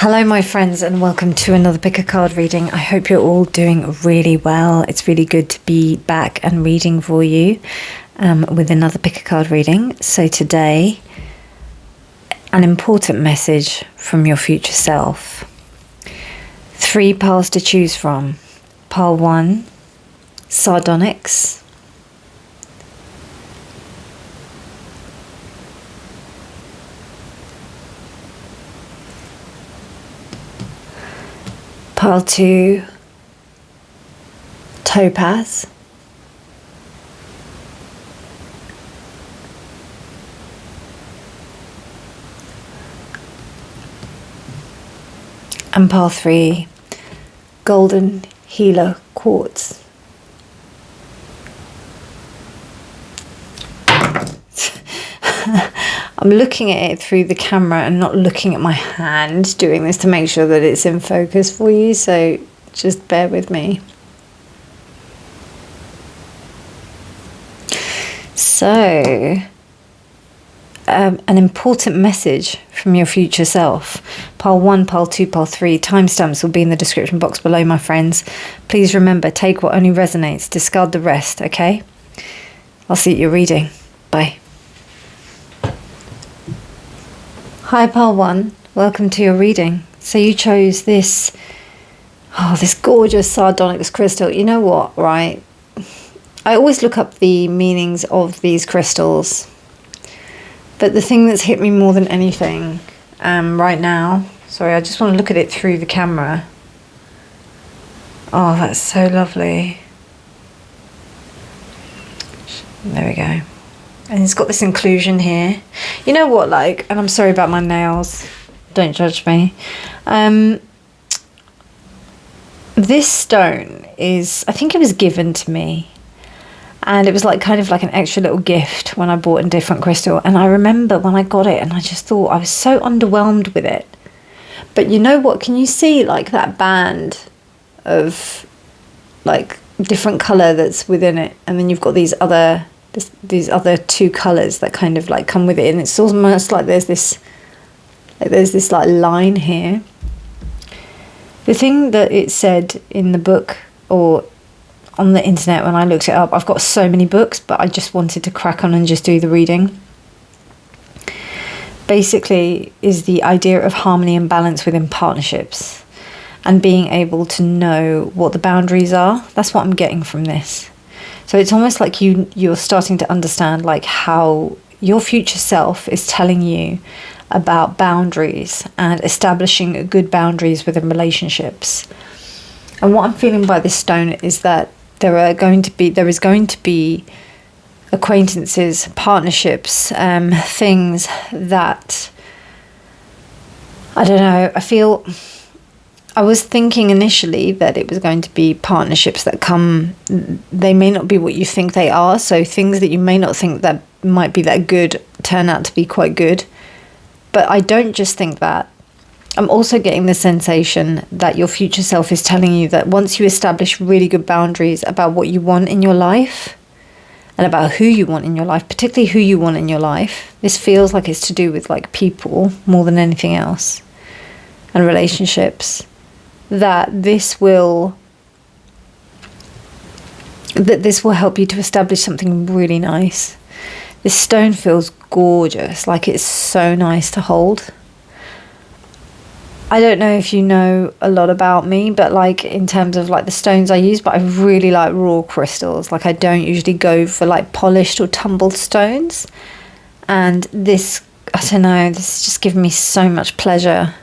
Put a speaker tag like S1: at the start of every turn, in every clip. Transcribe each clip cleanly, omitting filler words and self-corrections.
S1: Hello my friends, and welcome to another pick a card reading. I hope you're all doing really well. It's really good to be back and reading for you with another pick a card reading. So today, an important message from your future self. 3 piles to choose from. Pile 1, SARDONYX. Pile 2, TOPAZ. And pile 3, golden healer quartz. I'm looking at it through the camera and not looking at my hand doing this to make sure that it's in focus for you, so just bear with me. So, an important message from your future self. Pile 1, pile 2, pile 3. Timestamps will be in the description box below, my friends. Please remember, take what only resonates, discard the rest, okay? I'll see you at your reading. Bye. Hi pile 1, welcome to your reading. So you chose this gorgeous sardonyx crystal. You know what, right? I always look up the meanings of these crystals, but the thing that's hit me more than anything right now, sorry, I just want to look at it through the camera. Oh, that's so lovely. There we go. And it's got this inclusion here. You know what, like, and I'm sorry about my nails, don't judge me. This stone is, I think it was given to me. And it was like kind of like an extra little gift when I bought a different crystal. And I remember when I got it and I just thought I was so underwhelmed with it. But you know what, can you see like that band of like different colour that's within it? And then you've got these other 2 colours that kind of like come with it, and it's almost like there's this like line here. The thing that it said in the book or on the internet when I looked it up, I've got so many books, but I just wanted to crack on and just do the reading. Basically is the idea of harmony and balance within partnerships and being able to know what the boundaries are. That's what I'm getting from this. So it's almost like you're starting to understand like how your future self is telling you about boundaries and establishing good boundaries within relationships. And what I'm feeling by this stone is that there is going to be acquaintances, partnerships, things that, I don't know, I was thinking initially that it was going to be partnerships that come, they may not be what you think they are. So things that you may not think that might be that good turn out to be quite good. But I don't just think that. I'm also getting the sensation that your future self is telling you that once you establish really good boundaries about what you want in your life and about who you want in your life, particularly who you want in your life, this feels like it's to do with like people more than anything else and relationships. That this will help you to establish something really nice. This stone feels gorgeous, like it's so nice to hold. I don't know if you know a lot about me, but like in terms of like the stones I use, but I really like raw crystals. Like I don't usually go for like polished or tumbled stones. And this, I don't know, this is just giving me so much pleasure.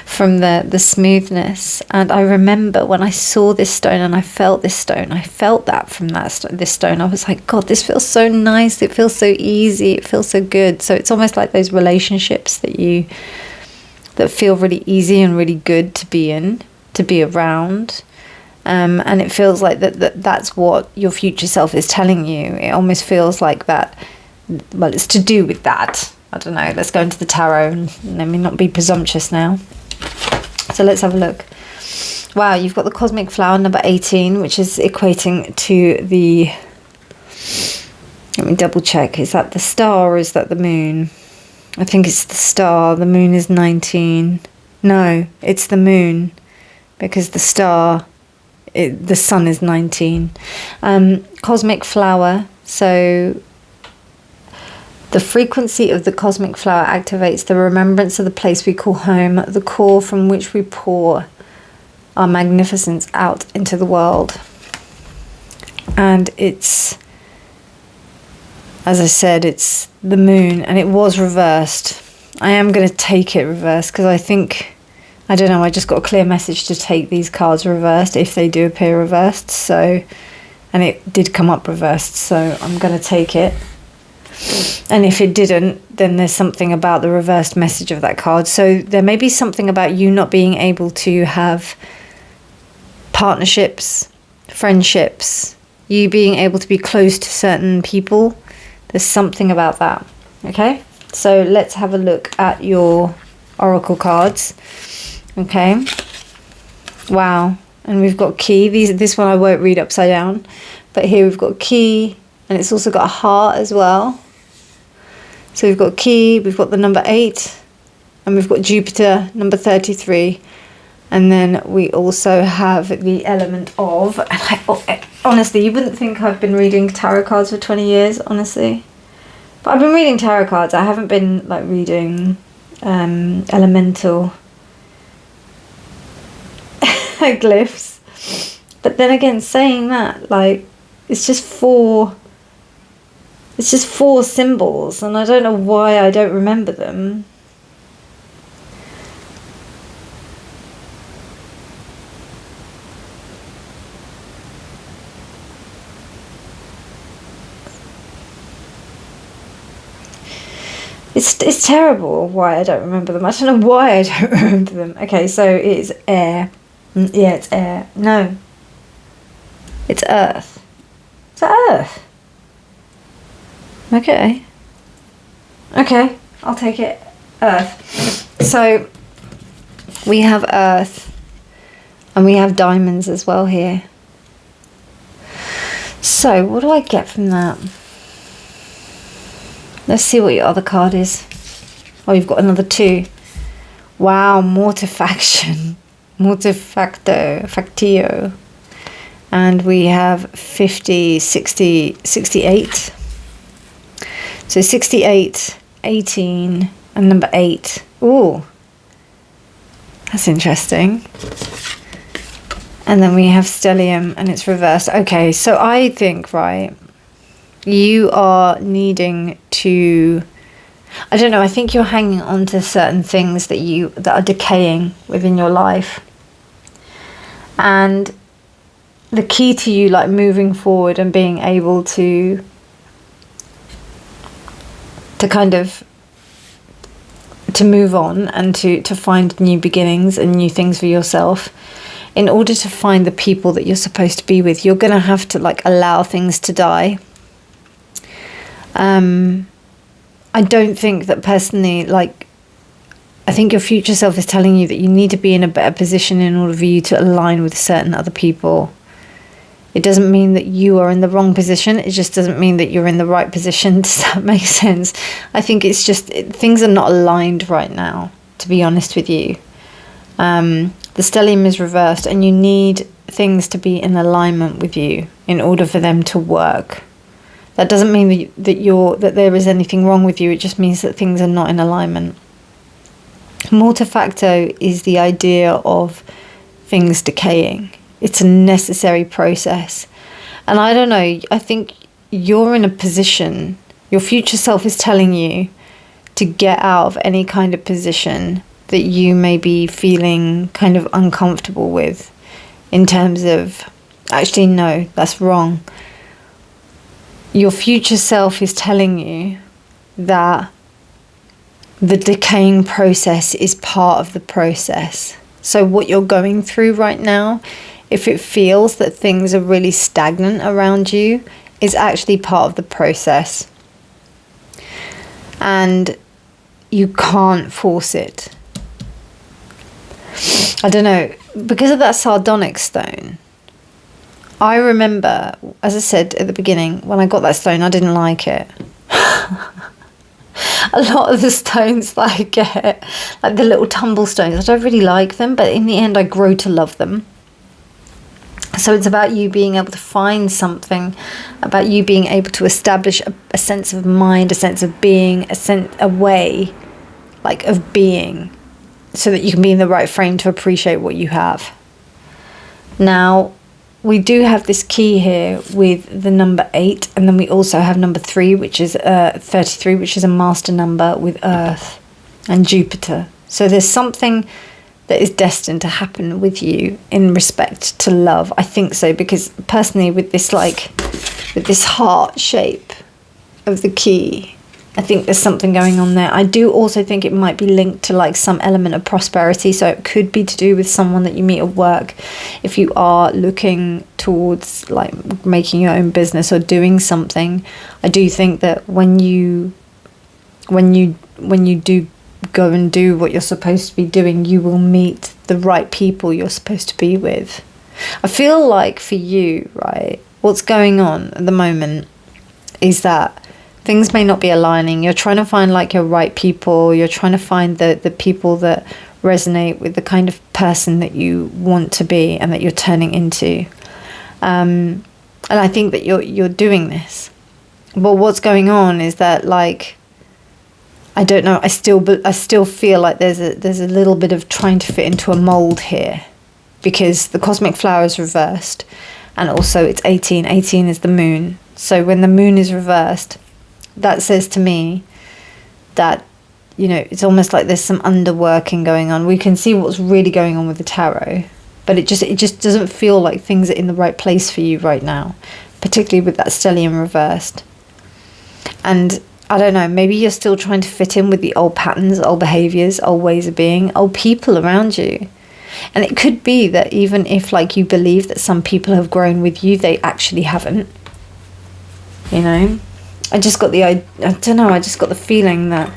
S1: From the smoothness. And I remember when I saw this stone and I felt this stone, I felt that from this stone. I was like, God, this feels so nice. It feels so easy. It feels so good. So it's almost like those relationships that feel really easy and really good to be in, to be around. And it feels like that's what your future self is telling you. It almost feels like that. Well, it's to do with that. I don't know. Let's go into the tarot and let me not be presumptuous now. So let's have a look. Wow, you've got the cosmic flower number 18, which is equating to the, let me double check, is that the star or is that the moon? I think it's the star. The moon is 19. No, it's the moon, because the star, the sun is 19. Cosmic flower. So the frequency of the cosmic flower activates the remembrance of the place we call home, the core from which we pour our magnificence out into the world. And it's, as I said, it's the moon, and it was reversed. I am going to take it reversed because I think, I don't know, I just got a clear message to take these cards reversed if they do appear reversed. So, and it did come up reversed, so I'm going to take it. And if it didn't, then there's something about the reversed message of that card. So there may be something about you not being able to have partnerships, friendships, you being able to be close to certain people. There's something about that. Okay, so let's have a look at your oracle cards. Okay, wow. And we've got key. This one I won't read upside down, but here we've got key, and it's also got a heart as well. So we've got key, we've got the number 8, and we've got Jupiter, number 33. And then we also have the element of, and honestly, you wouldn't think I've been reading tarot cards for 20 years, honestly. But I've been reading tarot cards. I haven't been like reading elemental glyphs. But then again, saying that, like, it's just four symbols, and I don't know why I don't remember them. It's terrible why I don't remember them. I don't know why I don't remember them. Okay, so it's air. Yeah, it's air. No. It's earth. It's earth. Okay. Okay, I'll take it. Earth. So we have earth, and we have diamonds as well here. So what do I get from that? Let's see what your other card is. Oh, you've got another 2. Wow, mortifaction. Factio. And we have 50, 60, 68. So 68, 18, and number 8. Ooh, that's interesting. And then we have stellium, and it's reversed. Okay, so I think, right, you are needing to, I don't know, I think you're hanging on to certain things that are decaying within your life. And the key to you, like, moving forward and being able to kind of to move on and to find new beginnings and new things for yourself, in order to find the people that you're supposed to be with, you're going to have to, like, allow things to die. I don't think that personally, like, I think your future self is telling you that you need to be in a better position in order for you to align with certain other people. It doesn't mean that you are in the wrong position. It just doesn't mean that you're in the right position. Does that make sense? I think it's just, things are not aligned right now, to be honest with you. The stellium is reversed, and you need things to be in alignment with you in order for them to work. That doesn't mean that there is anything wrong with you. It just means that things are not in alignment. Mortifacto is the idea of things decaying. It's a necessary process. And I don't know, I think you're in a position, your future self is telling you to get out of any kind of position that you may be feeling kind of uncomfortable with, in terms of, actually no, that's wrong. Your future self is telling you that the decaying process is part of the process. So what you're going through right now, if it feels that things are really stagnant around you, is actually part of the process. And you can't force it. I don't know, because of that sardonyx stone, I remember, as I said at the beginning, when I got that stone, I didn't like it. A lot of the stones that I get, like the little tumble stones, I don't really like them, but in the end I grow to love them. So it's about you being able to find something, about you being able to establish a sense of mind, a sense of being, a way, like, of being, so that you can be in the right frame to appreciate what you have. Now, we do have this key here with the number 8, and then we also have number 3, which is 33, which is a master number with Earth and Jupiter. So there's something that is destined to happen with you in respect to love. I think so, because personally with this, like, with this heart shape of the key, I think there's something going on there. I do also think it might be linked to, like, some element of prosperity. So it could be to do with someone that you meet at work. If you are looking towards, like, making your own business or doing something, I do think that when you do go and do what you're supposed to be doing, you will meet the right people you're supposed to be with. I feel like for you, right, what's going on at the moment is that things may not be aligning. You're trying to find, like, your right people. You're trying to find the people that resonate with the kind of person that you want to be and that you're turning into. And I think that you're doing this. But what's going on is that, like, I don't know, I still feel like there's a little bit of trying to fit into a mold here, because the cosmic flower is reversed, and also it's 18. 18 is the moon. So when the moon is reversed, that says to me that, you know, it's almost like there's some underworking going on. We can see what's really going on with the tarot, but it just doesn't feel like things are in the right place for you right now, particularly with that stellium reversed. And I don't know, maybe you're still trying to fit in with the old patterns, old behaviors, old ways of being, old people around you. And it could be that even if, like, you believe that some people have grown with you, they actually haven't. You know? I just got the feeling that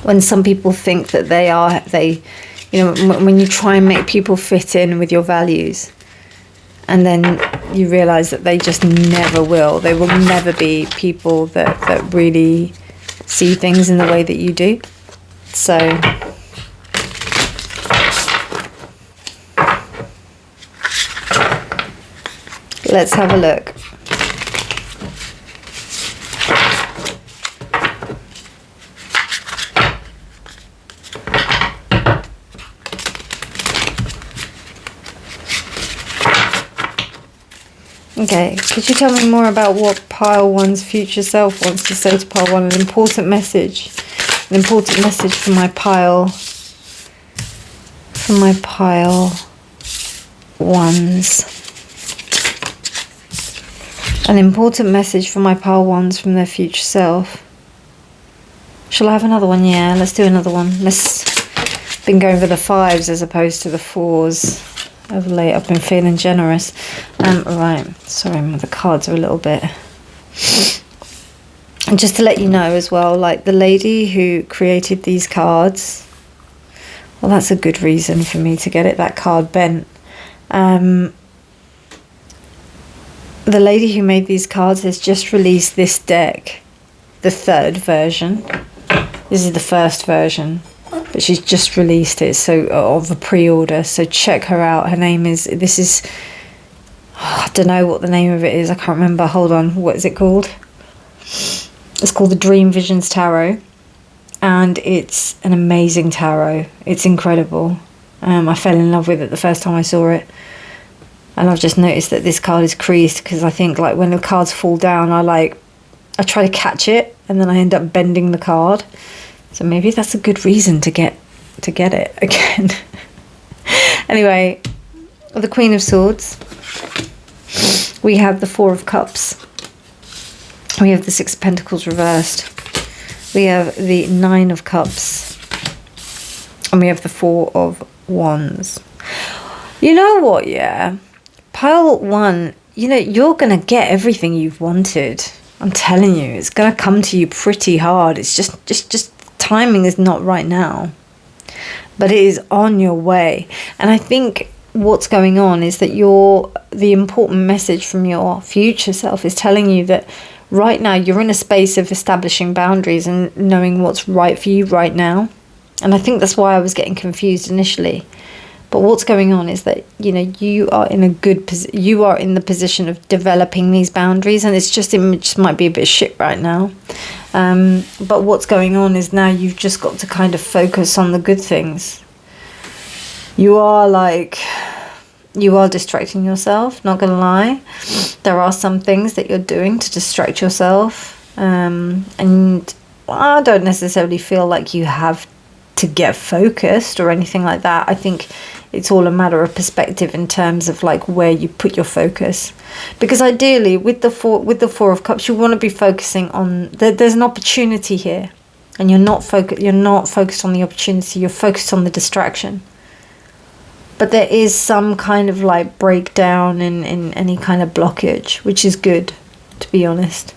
S1: when some people think that they, you know, when you try and make people fit in with your values, and then you realise that they just never will. They will never be people that really see things in the way that you do. So let's have a look. Okay, could you tell me more about what pile 1's future self wants to say to pile 1? An important message for my pile 1's. An important message for my pile 1's from their future self. Shall I have another one? Yeah, let's do another one. Been going for the 5s as opposed to the 4s. Of late, I've been feeling generous. Right, sorry, the cards are a little bit. And just to let you know as well, like, the lady who created these cards, well, that's a good reason for me to get that card bent. The lady who made these cards has just released this deck, the 3rd version. This is the 1st version, but she's just released it, so of a pre-order. So check her out. Her name is, I don't know what the name of it is. I can't remember. Hold on. What is it called? It's called the Dream Visions Tarot, and it's an amazing tarot. It's incredible. I fell in love with it the first time I saw it, and I've just noticed that this card is creased because I think, like, when the cards fall down, I try to catch it and then I end up bending the card. So maybe that's a good reason to get it again. Anyway, the Queen of Swords. We have the 4 of Cups. We have the 6 of Pentacles reversed. We have the 9 of Cups. And we have the 4 of Wands. You know what, yeah? Pile 1, you know, you're going to get everything you've wanted. I'm telling you, it's going to come to you pretty hard. It's just timing is not right now, but it is on your way. And I think what's going on is that the important message from your future self is telling you that right now you're in a space of establishing boundaries and knowing what's right for you right now. And I think that's why I was getting confused initially. But what's going on is that, you know, you are in a good you are in the position of developing these boundaries, and it just might be a bit shit right now. But what's going on is now you've just got to kind of focus on the good things. You are distracting yourself, not gonna lie. There are some things that you're doing to distract yourself, and I don't necessarily feel like you have to get focused or anything like that. I think it's all a matter of perspective in terms of like where you put your focus, because ideally with the Four of Cups you want to be focusing on there's an opportunity here, and you're not focused on the opportunity, you're focused on the distraction. But there is some kind of like breakdown in any kind of blockage, which is good, to be honest.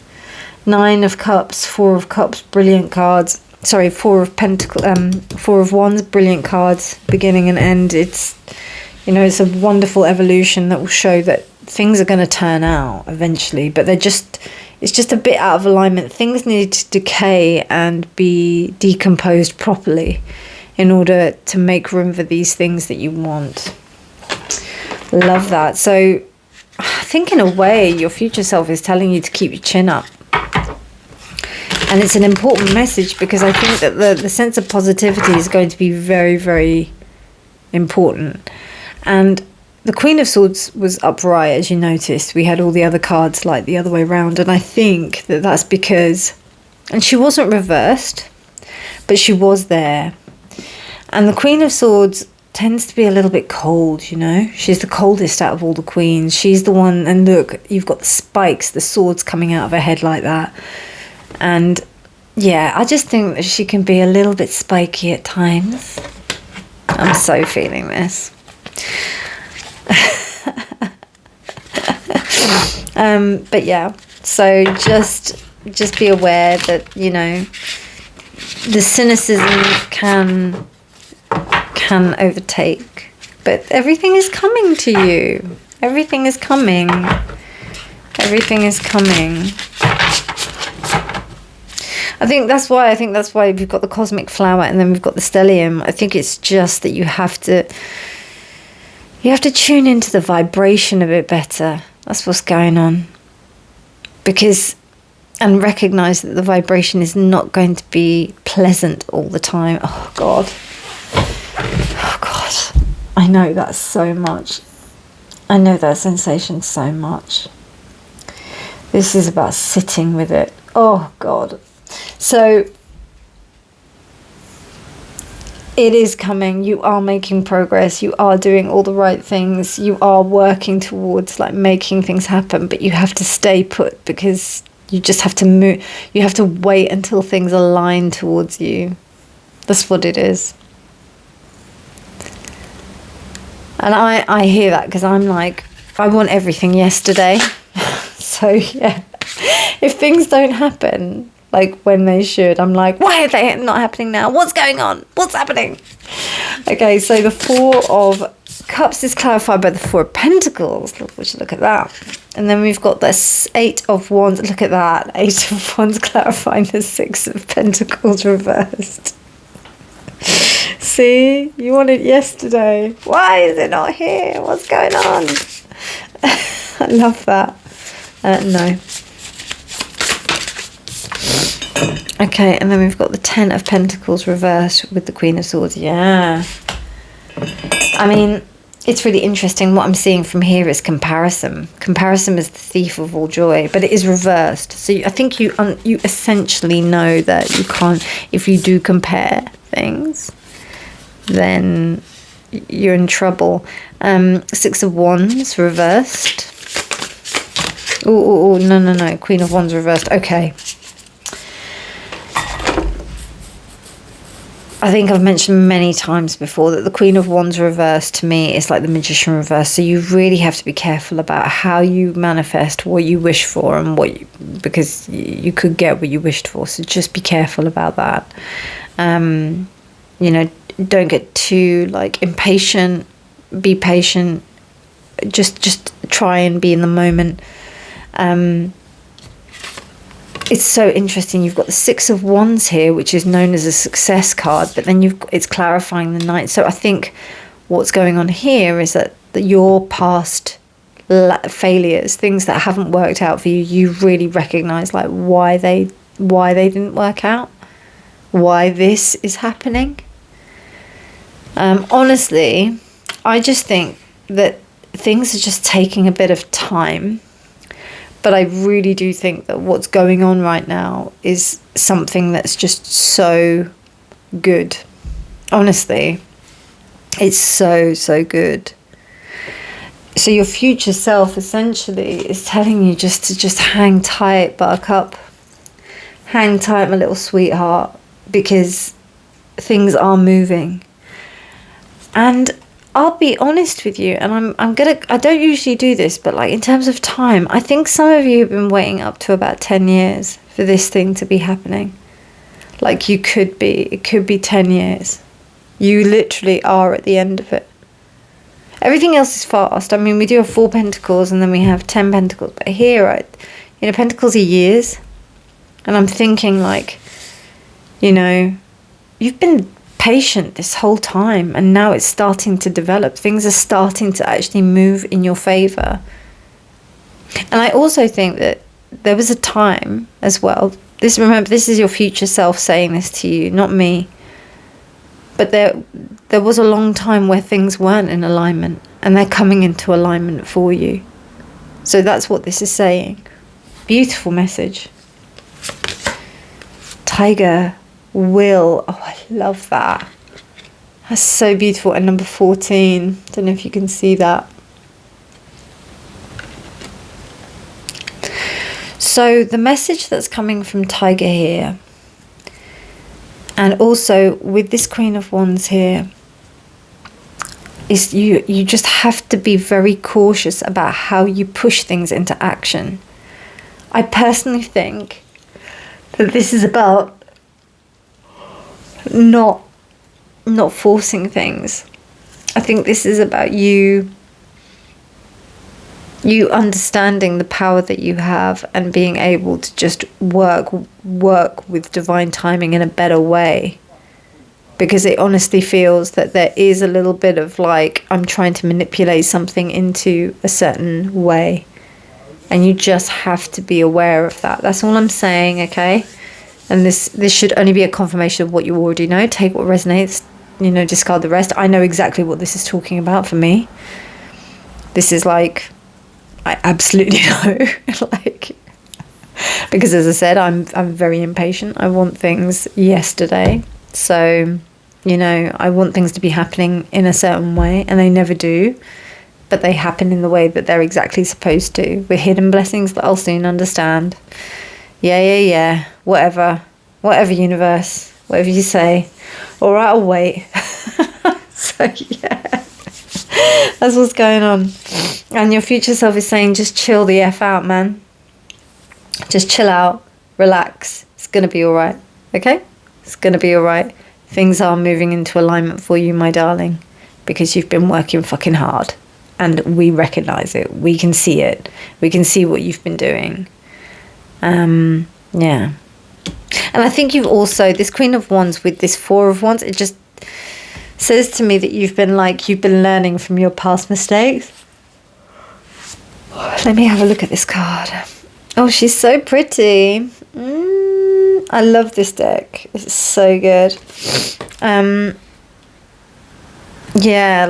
S1: 9 of Cups, 4 of Cups, brilliant cards. Sorry, 4 of Wands, brilliant cards, beginning and end. It's, you know, it's a wonderful evolution that will show that things are going to turn out eventually, but it's just a bit out of alignment. Things need to decay and be decomposed properly in order to make room for these things that you want. Love that. So I think in a way your future self is telling you to keep your chin up. And it's an important message, because I think that the sense of positivity is going to be very, very important. And the Queen of Swords was upright, as you noticed. We had all the other cards like the other way around. And I think that that's because... And she wasn't reversed, but she was there. And the Queen of Swords tends to be a little bit cold, you know. She's the coldest out of all the queens. She's the one... And look, you've got the spikes, the swords coming out of her head like that. And yeah, I just think that she can be a little bit spiky at times. I'm so feeling this. But yeah, so just be aware that, you know, the cynicism can overtake, but everything is coming to you. Everything is coming. Everything is coming. I think that's why we've got the cosmic flower and then we've got the stellium. I think it's just that you have to tune into the vibration a bit better. That's what's going on. And recognize that the vibration is not going to be pleasant all the time. Oh God. I know that so much. I know that sensation so much. This is about sitting with it. Oh God. So it is coming. You are making progress. You are doing all the right things. You are working towards like making things happen, but you have to stay put, because you just have to move. You have to wait until things align towards you. That's what it is. And I hear that, because I'm like, I want everything yesterday. So yeah, if things don't happen like when they should, I'm like, why are they not happening now? What's going on? What's happening? Okay, so the 4 of Cups is clarified by the 4 of Pentacles. Look at that. And then we've got this 8 of Wands. Look at that. 8 of Wands clarifying the 6 of Pentacles reversed. See? You want it yesterday. Why is it not here? What's going on? I love that. No. Okay, and then we've got the 10 of Pentacles reversed with the Queen of Swords. Yeah. I mean, it's really interesting. What I'm seeing from here is comparison. Comparison is the thief of all joy, but it is reversed. So I think you essentially know that you can't, if you do compare things, then you're in trouble. 6 of Wands reversed. Oh, no. Queen of Wands reversed. Okay. I think I've mentioned many times before that the Queen of Wands reversed to me is like the Magician reversed. So you really have to be careful about how you manifest what you wish for, and because you could get what you wished for. So just be careful about that. You know, don't get too like impatient. Be patient. Just try and be in the moment. it's so interesting. You've got the Six of Wands here, which is known as a success card, but then it's clarifying the Knight. So I think what's going on here is that your past failures, things that haven't worked out for you, you really recognize like why they didn't work out, why this is happening. Honestly, I just think that things are just taking a bit of time. But I really do think that what's going on right now is something that's just so good. Honestly, it's so, so good. So your future self essentially is telling you just to hang tight, buttercup. Hang tight, my little sweetheart, because things are moving. And I'll be honest with you, and I don't usually do this, but like in terms of time, I think some of you have been waiting up to about 10 years for this thing to be happening. Like it could be 10 years. You literally are at the end of it. Everything else is fast. I mean, we do have 4 pentacles and then we have 10 pentacles, but here, pentacles are years. And I'm thinking like, you've been patient this whole time, and now it's starting to develop. Things are starting to actually move in your favor. And I also think that there was a time as well, remember, this is your future self saying this to you, not me, but there was a long time where things weren't in alignment, and they're coming into alignment for you. So that's what this is saying. Beautiful message. Tiger will. Oh, I love that. That's so beautiful. And number 14. Don't know if you can see that. So the message that's coming from Tiger here, and also with this Queen of Wands here, is you just have to be very cautious about how you push things into action. I personally think that this is about not forcing things. I think this is about you understanding the power that you have and being able to just work with divine timing in a better way. Because it honestly feels that there is a little bit of like, I'm trying to manipulate something into a certain way. And you just have to be aware of that. That's all I'm saying, okay? And this should only be a confirmation of what you already know. Take what resonates, discard the rest. I know exactly what this is talking about for me. This is like, I absolutely know. Like, because as I said, I'm very impatient. I want things yesterday. So, I want things to be happening in a certain way, and they never do. But they happen in the way that they're exactly supposed to. With hidden blessings that I'll soon understand. Yeah. Whatever, universe, whatever you say. All right, I'll wait. So, yeah. That's what's going on. And your future self is saying, just chill the F out, man. Just chill out. Relax. It's going to be all right. Okay? It's going to be all right. Things are moving into alignment for you, my darling. Because you've been working fucking hard. And we recognize it. We can see it. We can see what you've been doing. Yeah. And I think you've also, this Queen of Wands with this Four of Wands, it just says to me that you've been learning from your past mistakes. Let me have a look at this card. Oh, she's so pretty. I love this deck. It's so good. Yeah,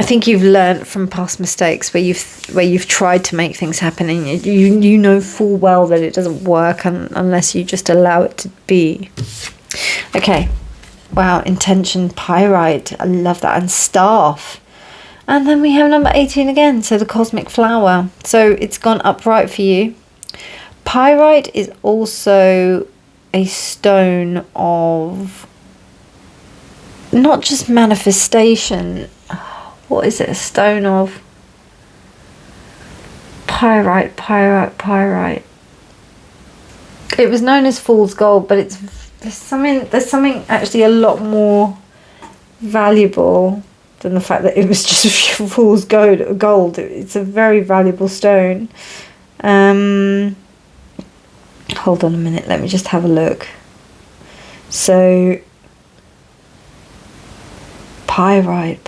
S1: I think you've learned from past mistakes where you've tried to make things happen, and you know full well that it doesn't work unless you just allow it to be. Okay. Wow, intention, pyrite. I love that. And staff. And then we have number 18 again. So the cosmic flower. So it's gone upright for you. Pyrite is also a stone of not just manifestation. What is it? A stone of pyrite. It was known as fool's gold, but there's something actually a lot more valuable than the fact that it was just fool's gold. It's a very valuable stone. Hold on a minute, let me just have a look. So, pyrite.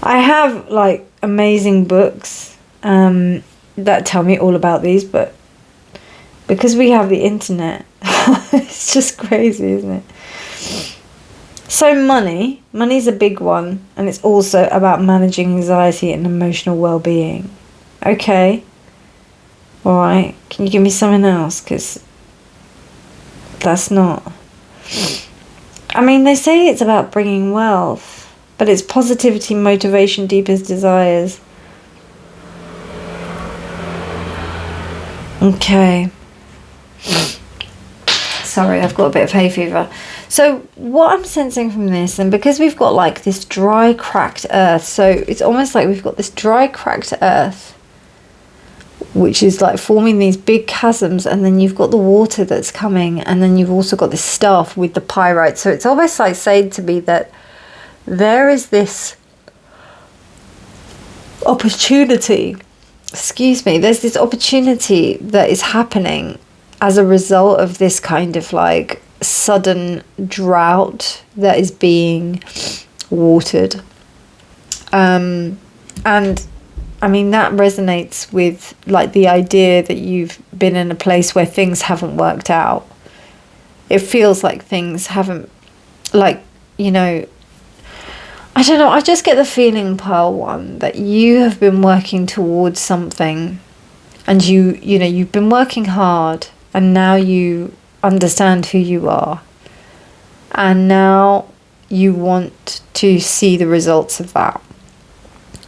S1: I have like amazing books that tell me all about these, but because we have the internet, it's just crazy, isn't it? So money's a big one, and it's also about managing anxiety and emotional well-being. Okay, all right, can you give me something else? Because that's not... I mean, they say it's about bringing wealth, but it's positivity, motivation, deepest desires. Okay. Sorry, I've got a bit of hay fever. So what I'm sensing from this, and because we've got like this dry, cracked earth, so it's almost like we've got this dry, cracked earth, which is like forming these big chasms, and then you've got the water that's coming, and then you've also got this stuff with the pyrite. So it's almost like saying to me that there is this opportunity, there's this opportunity that is happening as a result of this kind of like sudden drought that is being watered. And I mean, that resonates with like the idea that you've been in a place where things haven't worked out. It feels like things haven't, like, you know, I don't know, I just get the feeling, Pearl One, that you have been working towards something, and you know, you've been working hard, and now you understand who you are, and now you want to see the results of that.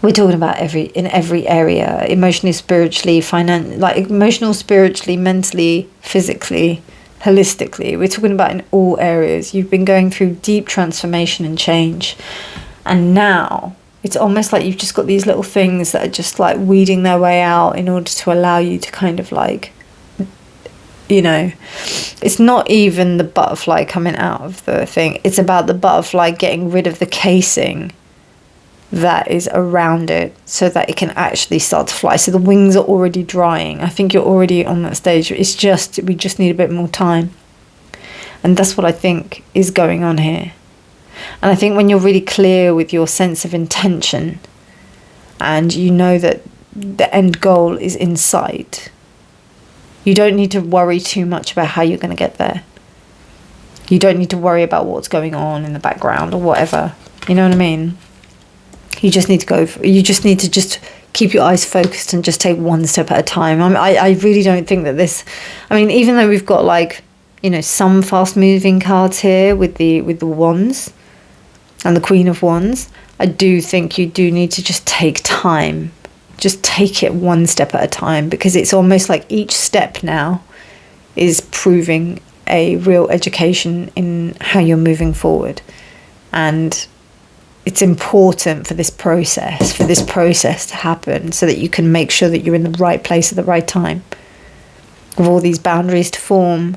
S1: We're talking about in every area, emotionally, spiritually, emotional, spiritually, mentally, physically, holistically. We're talking about in all areas. You've been going through deep transformation and change, and now it's almost like you've just got these little things that are just like weeding their way out in order to allow you to kind of like, you know, it's not even the butterfly coming out of the thing. It's about the butterfly getting rid of the casing that is around it so that it can actually start to fly. So the wings are already drying. I think you're already on that stage. It's just, we just need a bit more time. And that's what I think is going on here. And I think when you're really clear with your sense of intention, and you know that the end goal is in sight, you don't need to worry too much about how you're going to get there. You don't need to worry about what's going on in the background or whatever. You know what I mean? You just need to you just need to just keep your eyes focused and just take one step at a time. I really don't think that this, I mean, even though we've got like, you know, some fast moving cards here with the wands and the Queen of Wands, I do think you do need to just take time. Just take it one step at a time, because it's almost like each step now is proving a real education in how you're moving forward. And it's important for this process to happen so that you can make sure that you're in the right place at the right time. With all these boundaries to form.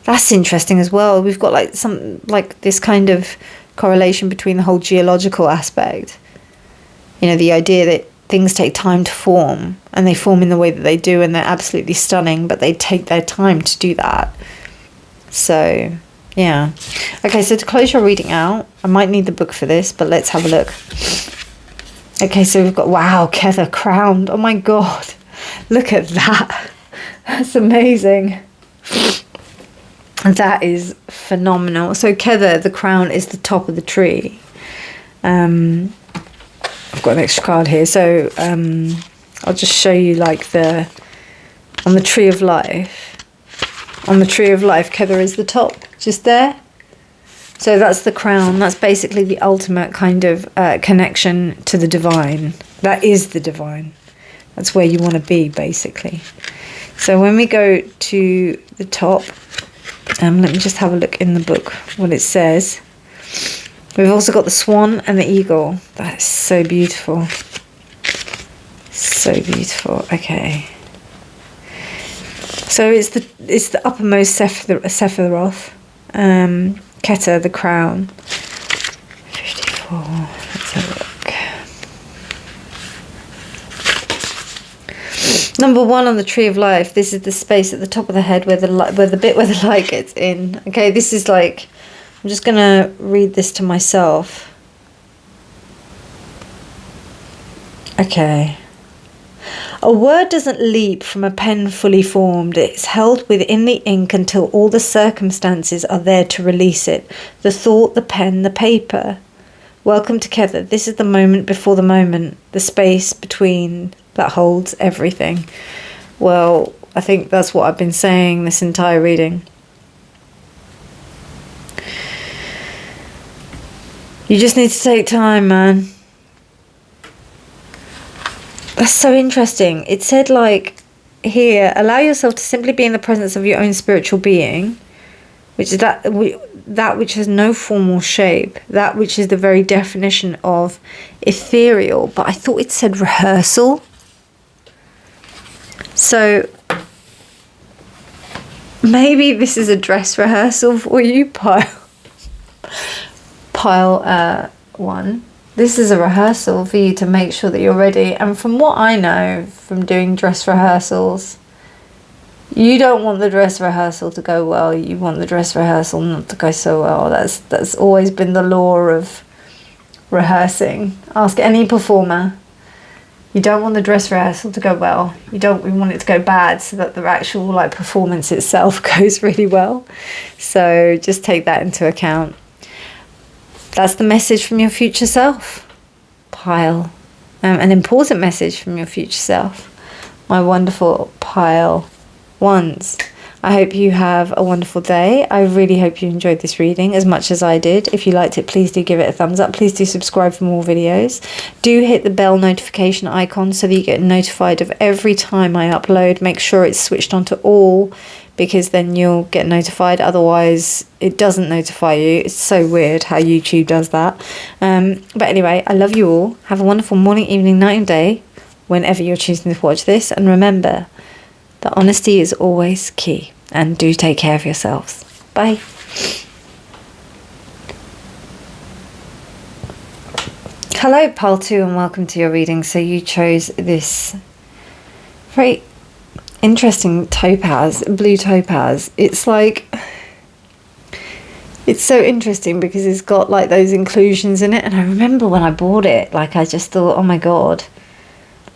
S1: That's interesting as well. We've got like this kind of correlation between the whole geological aspect. You know, the idea that things take time to form, and they form in the way that they do, and they're absolutely stunning, but they take their time to do that. So, yeah. Okay, so to close your reading out, I might need the book for this, but let's have a look. Okay, so we've got, wow, Kether crowned. Oh my God. Look at that. That's amazing. That is phenomenal. So Kether, the crown, is the top of the tree. I've got an extra card here, so I'll just show you like on the tree of life. On the tree of life, Kether is the top, just there. So that's the crown. That's basically the ultimate kind of connection to the divine. That is the divine. That's where you want to be, basically. So when we go to the top, let me just have a look in the book what it says. We've also got the swan and the eagle. That is so beautiful. So beautiful. Okay. So it's the uppermost Sephiroth, Keter, the crown. Number 1 on the Tree of Life. This is the space at the top of the head where the bit where the light gets in. Okay, this is like, I'm just gonna read this to myself. Okay. A word doesn't leap from a pen fully formed. It's held within the ink until all the circumstances are there to release it. The thought, the pen, the paper. Welcome together. This is the moment before the moment. The space between that holds everything. Well, I think that's what I've been saying this entire reading. You just need to take time, man. That's so interesting. It said, like, here, allow yourself to simply be in the presence of your own spiritual being, which is that which has no formal shape, that which is the very definition of ethereal. But I thought it said rehearsal. So maybe this is a dress rehearsal for you, pile 1. This is a rehearsal for you to make sure that you're ready. And from what I know from doing dress rehearsals, you don't want the dress rehearsal to go well. You want the dress rehearsal not to go so well. That's always been the law of rehearsing. Ask any performer. You don't want the dress rehearsal to go well. You want it to go bad so that the actual like performance itself goes really well. So just take that into account. That's the message from your future self, pile. An important message from your future self, my wonderful pile 1s. I hope you have a wonderful day. I really hope you enjoyed this reading as much as I did. If you liked it, please do give it a thumbs up. Please do subscribe for more videos. Do hit the bell notification icon so that you get notified of every time I upload. Make sure it's switched on to all, because then you'll get notified. Otherwise, it doesn't notify you. It's so weird how YouTube does that. But anyway, I love you all. Have a wonderful morning, evening, night and day, whenever you're choosing to watch this. And remember, that honesty is always key. And do take care of yourselves. Bye. Hello, Pile 2, and welcome to your reading. So you chose this very interesting topaz, blue topaz. It's like, it's so interesting because it's got like those inclusions in it. And I remember when I bought it, like I just thought, oh my God,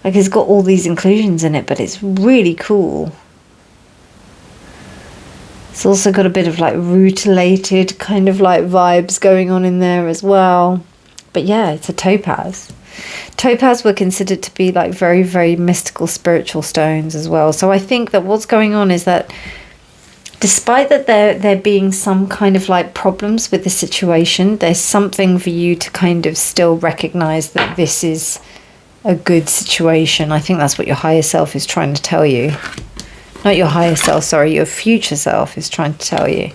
S1: like it's got all these inclusions in it, but it's really cool. It's also got a bit of like rutilated kind of like vibes going on in there as well. But yeah, it's a topaz. Topaz were considered to be like very, very mystical spiritual stones as well. So I think that what's going on is that despite that there being some kind of like problems with the situation, there's something for you to kind of still recognize that this is a good situation. I think that's what your higher self is trying to tell you. Not your higher self, sorry, your future self is trying to tell you.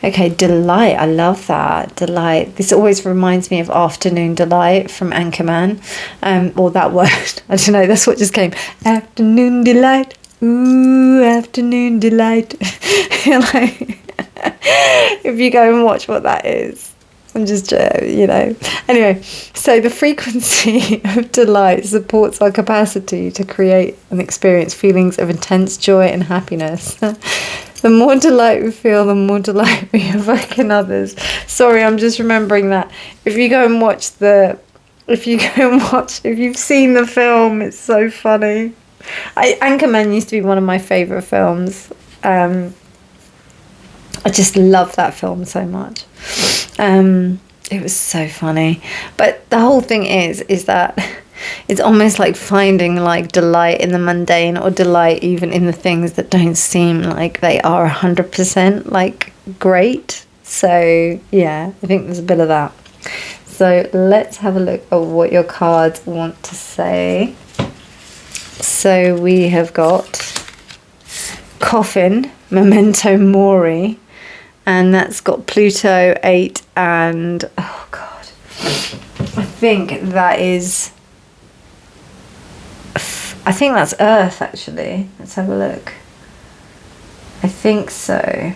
S1: Okay, delight. I love that. Delight. This always reminds me of afternoon delight from Anchorman. Or that word. I don't know, that's what just came. Afternoon delight. Ooh, afternoon delight. Like, if you go and watch what that is. I'm just, you know. Anyway, so the frequency of delight supports our capacity to create and experience feelings of intense joy and happiness. The more delight we feel, the more delight we evoke in others. Sorry, I'm just remembering that. If you go and watch if you've seen the film, it's so funny. Anchorman used to be one of my favourite films. I just love that film so much. It was so funny. But the whole thing is that it's almost like finding like delight in the mundane, or delight even in the things that don't seem like they are 100% like great. So yeah, I think there's a bit of that. So let's have a look at what your cards want to say. So we have got Coffin, Memento Mori, and that's got Pluto 8 and, oh God, I think that's Earth actually. Let's have a look. I think so.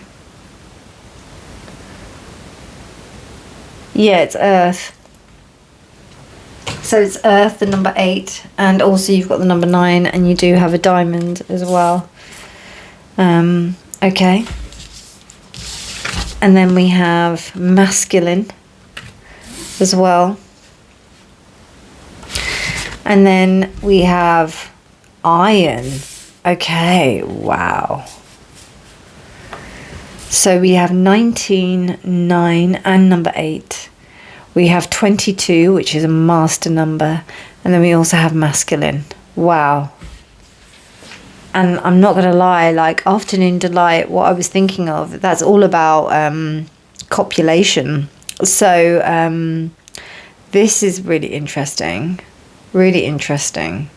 S1: Yeah, it's Earth. So it's Earth, the number 8, and also you've got the number 9, and you do have a diamond as well. Okay. And then we have masculine as well. And then we have iron. Okay, wow. So we have 19, 9, and number 8. We have 22, which is a master number. And then we also have masculine. Wow. And I'm not going to lie, like afternoon delight, what I was thinking of, that's all about copulation. So this is really interesting. Really interesting.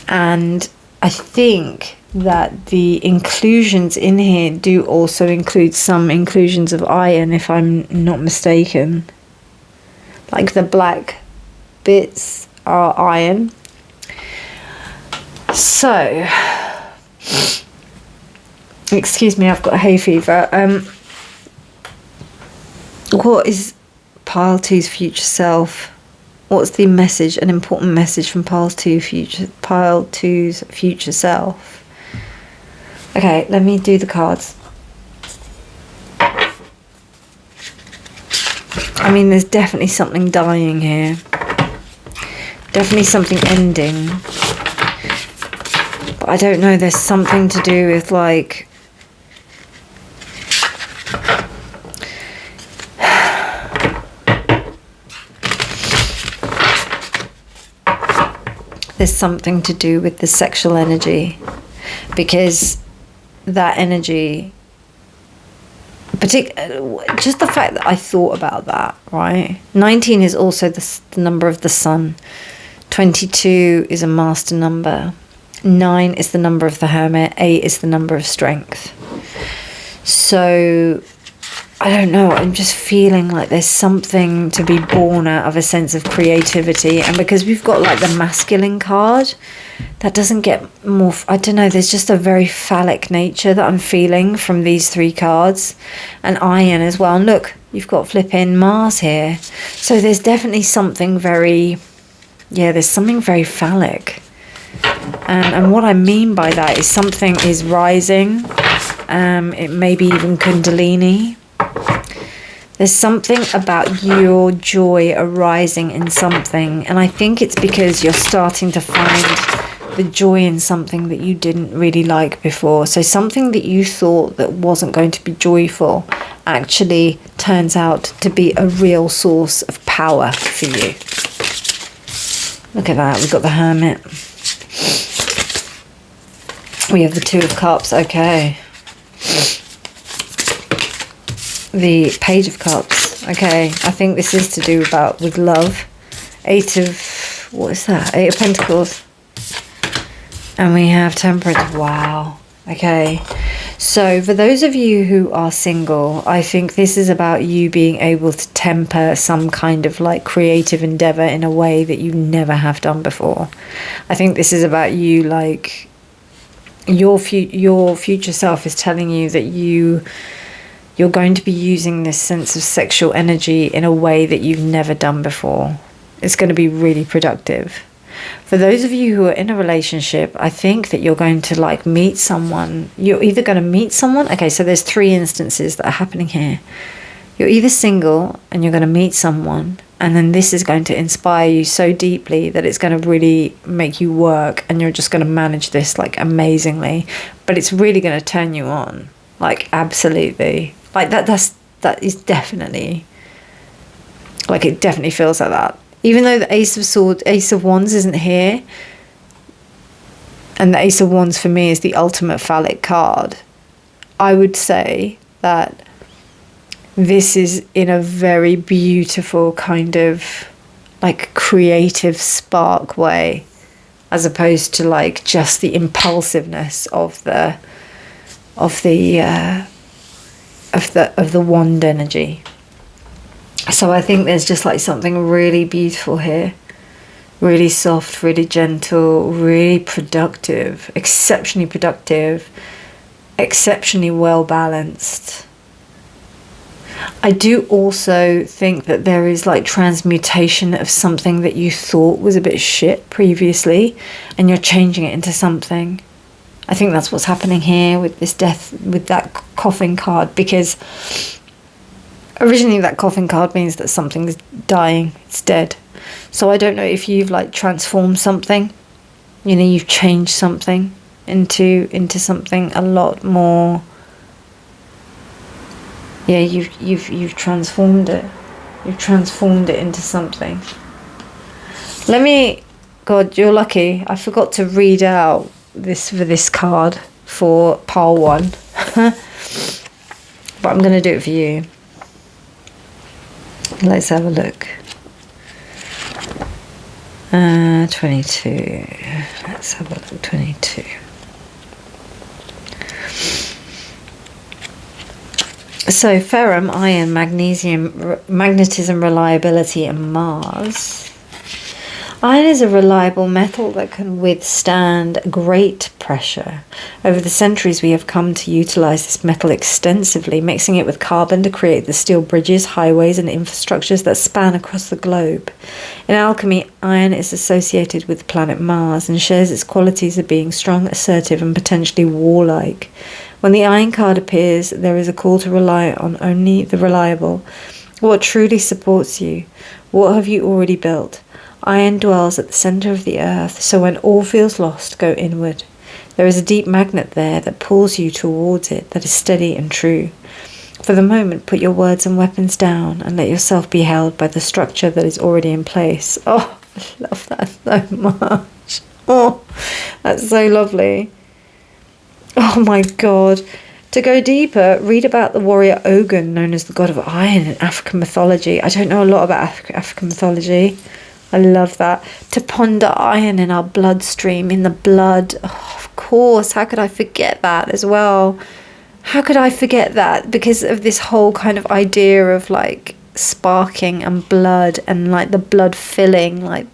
S1: And I think that the inclusions in here do also include some inclusions of iron, if I'm not mistaken. Like the black bits are iron. So, excuse me, I've got hay fever. What is Pile 2's future self? What's the message, an important message from Pile 2's future self? Okay, let me do the cards. I mean, there's definitely something dying here. Definitely something ending. But I don't know, there's something to do with like... There's something to do with the sexual energy, because that energy, just the fact that I thought about that, right? 19 is also the number of the sun. 22 is a master number. 9 is the number of the hermit. 8 is the number of strength. So I don't know, I'm just feeling like there's something to be born out of a sense of creativity. And because we've got like the masculine card, that doesn't get more, I don't know, there's just a very phallic nature that I'm feeling from these 3 cards. And iron as well. And look, you've got flipping Mars here. So there's definitely something very, yeah, there's something very phallic. And what I mean by that is something is rising. It may be even Kundalini. There's something about your joy arising in something, and I think it's because you're starting to find the joy in something that you didn't really like before. So something that you thought that wasn't going to be joyful actually turns out to be a real source of power for you. Look at that, we've got the Hermit. We have the 2 of Cups, okay. The Page of Cups. Okay, I think this is to do with love. 8 of, what is that? 8 of Pentacles. And we have Temperance. Wow. Okay. So for those of you who are single, I think this is about you being able to temper some kind of like creative endeavor in a way that you never have done before. I think this is about you, like your future self is telling you that you're going to be using this sense of sexual energy in a way that you've never done before. It's going to be really productive. For those of you who are in a relationship, I think that you're going to like meet someone. You're either going to meet someone. Okay, so there's 3 instances that are happening here. You're either single and you're going to meet someone, and then this is going to inspire you so deeply that it's going to really make you work, and you're just going to manage this like amazingly. But it's really going to turn you on. Like absolutely. Like that is definitely, like it definitely feels like that. Even though the Ace of Wands isn't here, and the Ace of Wands for me is the ultimate phallic card, I would say that this is in a very beautiful kind of like creative spark way, as opposed to like just the impulsiveness of the wand energy. So I think there's just like something really beautiful here, really soft, really gentle, really productive, exceptionally well balanced. I do also think that there is like transmutation of something that you thought was a bit shit previously, and you're changing it into something. I think that's what's happening here with this death, with that coffin card, because originally that coffin card means that something's dying, it's dead. So I don't know if you've like transformed something, you know, you've changed something into something a lot more. Yeah, you've transformed it. You've transformed it into something. Let me, God, you're lucky. I forgot to read out this card for pile 1. But I'm going to do it for you. Let's have a look. 22. Let's have a look. 22. So ferrum, iron, magnesium, magnetism, reliability, and Mars. Iron is a reliable metal that can withstand great pressure. Over the centuries, we have come to utilize this metal extensively, mixing it with carbon to create the steel bridges, highways, and infrastructures that span across the globe. In alchemy, iron is associated with the planet Mars and shares its qualities of being strong, assertive, and potentially warlike. When the iron card appears, there is a call to rely on only the reliable. What truly supports you? What have you already built? Iron dwells at the center of the earth, so when all feels lost, go inward. There is a deep magnet there that pulls you towards it, that is steady and true. For the moment, put your words and weapons down and let yourself be held by the structure that is already in place. Oh, I love that so much. Oh, that's so lovely. Oh my God. To go deeper, read about the warrior Ogun, known as the god of iron in African mythology. I don't know a lot about African mythology. I love that. To ponder iron in our bloodstream, in the blood. Oh, of course, how could I forget that as well? How could I forget that? Because of this whole kind of idea of like sparking and blood and like the blood filling, like,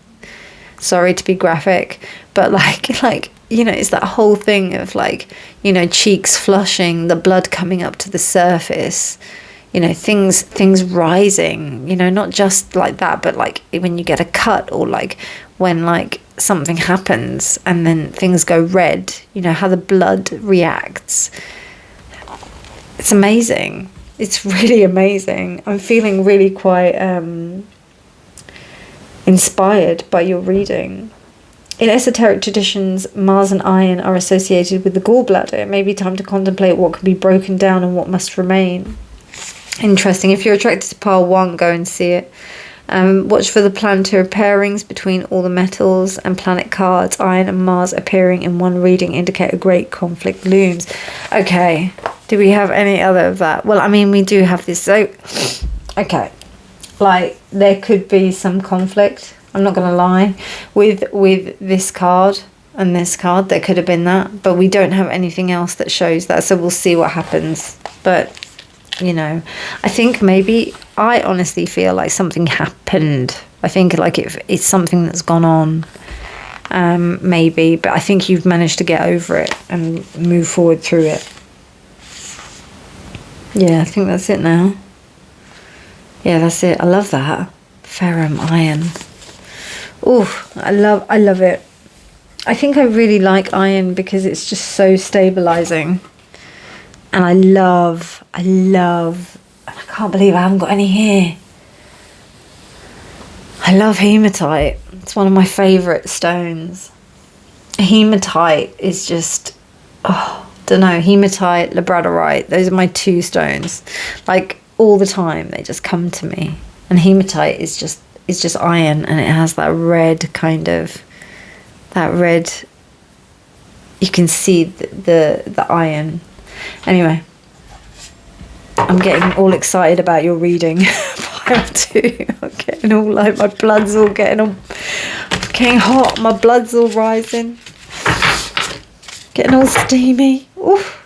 S1: sorry to be graphic, but like, you know, it's that whole thing of like, you know, cheeks flushing, the blood coming up to the surface, you know, things rising, you know, not just like that, but like when you get a cut, or like when like something happens and then things go red, you know, how the blood reacts. It's amazing. It's really amazing. I'm feeling really quite inspired by your reading. In esoteric traditions, Mars and iron are associated with the gallbladder. It may be time to contemplate what can be broken down and what must remain. Interesting. If you're attracted to pile 1, go and see it. Watch for the planetary pairings between all the metals and planet cards. Iron and Mars appearing in one reading indicate a great conflict looms. Okay. Do we have any other of that? Well, I mean, we do have this. So, okay. Like, there could be some conflict. I'm not going to lie. With this card and this card, there could have been that. But we don't have anything else that shows that. So we'll see what happens. But, you know, I think maybe, I honestly feel like something happened. I think like it's something that's gone on. Maybe. But I think you've managed to get over it and move forward through it. Yeah, I think that's it now. Yeah, that's it. I love that. Ferrum, iron. Oh, I love it. I think I really like iron because it's just so stabilizing. And I can't believe I haven't got any here. I love hematite. It's one of my favourite stones. Hematite is just, don't know, hematite, labradorite, those are my 2 stones. Like, all the time, they just come to me. And hematite is just iron, and it has that red kind of, you can see the iron. Anyway, I'm getting all excited about your reading. Pile 2. I'm getting all like, my blood's all getting hot, my blood's all rising. Getting all steamy. Oof.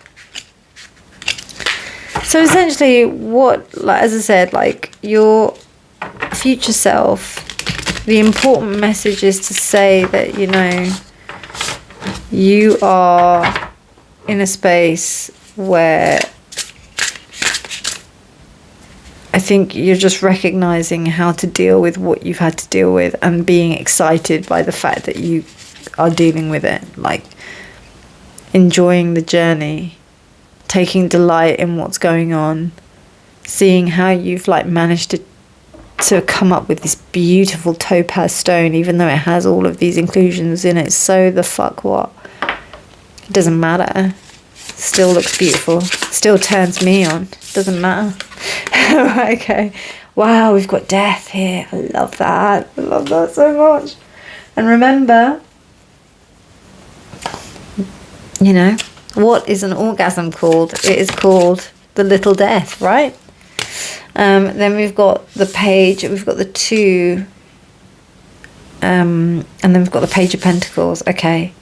S1: So essentially, like, as I said, like, your future self, the important message is to say that, you know, you are in a space where I think you're just recognizing how to deal with what you've had to deal with and being excited by the fact that you are dealing with it. Like, enjoying the journey, taking delight in what's going on, seeing how you've like managed to come up with this beautiful topaz stone, even though it has all of these inclusions in it. So the fuck what? It doesn't matter. Still looks beautiful. Still turns me on. Doesn't matter. Okay. Wow, we've got death here. I love that. I love that so much. And remember, you know, what is an orgasm called? It is called the little death, right? Then we've got the page, we've got the two, and then we've got the Page of Pentacles. Okay.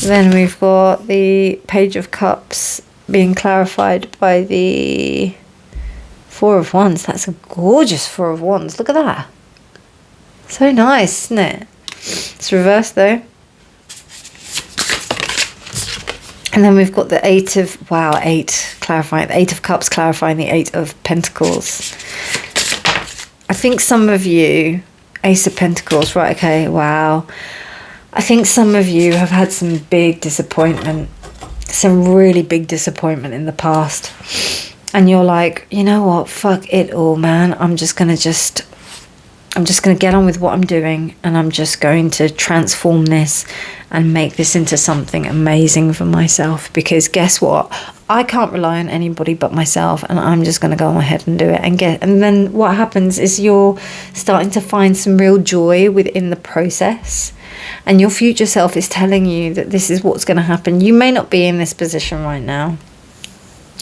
S1: Then we've got the Page of Cups being clarified by the Four of Wands. That's a gorgeous Four of Wands. Look at that. So nice, isn't it? It's reversed though. And then we've got the Eight of Cups clarifying the Eight of Pentacles. I think some of you, Ace of Pentacles, right, okay, wow. I think some of you have had some big disappointment, some really big disappointment in the past. And you're like, you know what, fuck it all, man. I'm just going to get on with what I'm doing, and I'm just going to transform this and make this into something amazing for myself, because guess what? I can't rely on anybody but myself, and I'm just going to go ahead and do it and then what happens is you're starting to find some real joy within the process, and your future self is telling you that this is what's going to happen. You may not be in this position right now.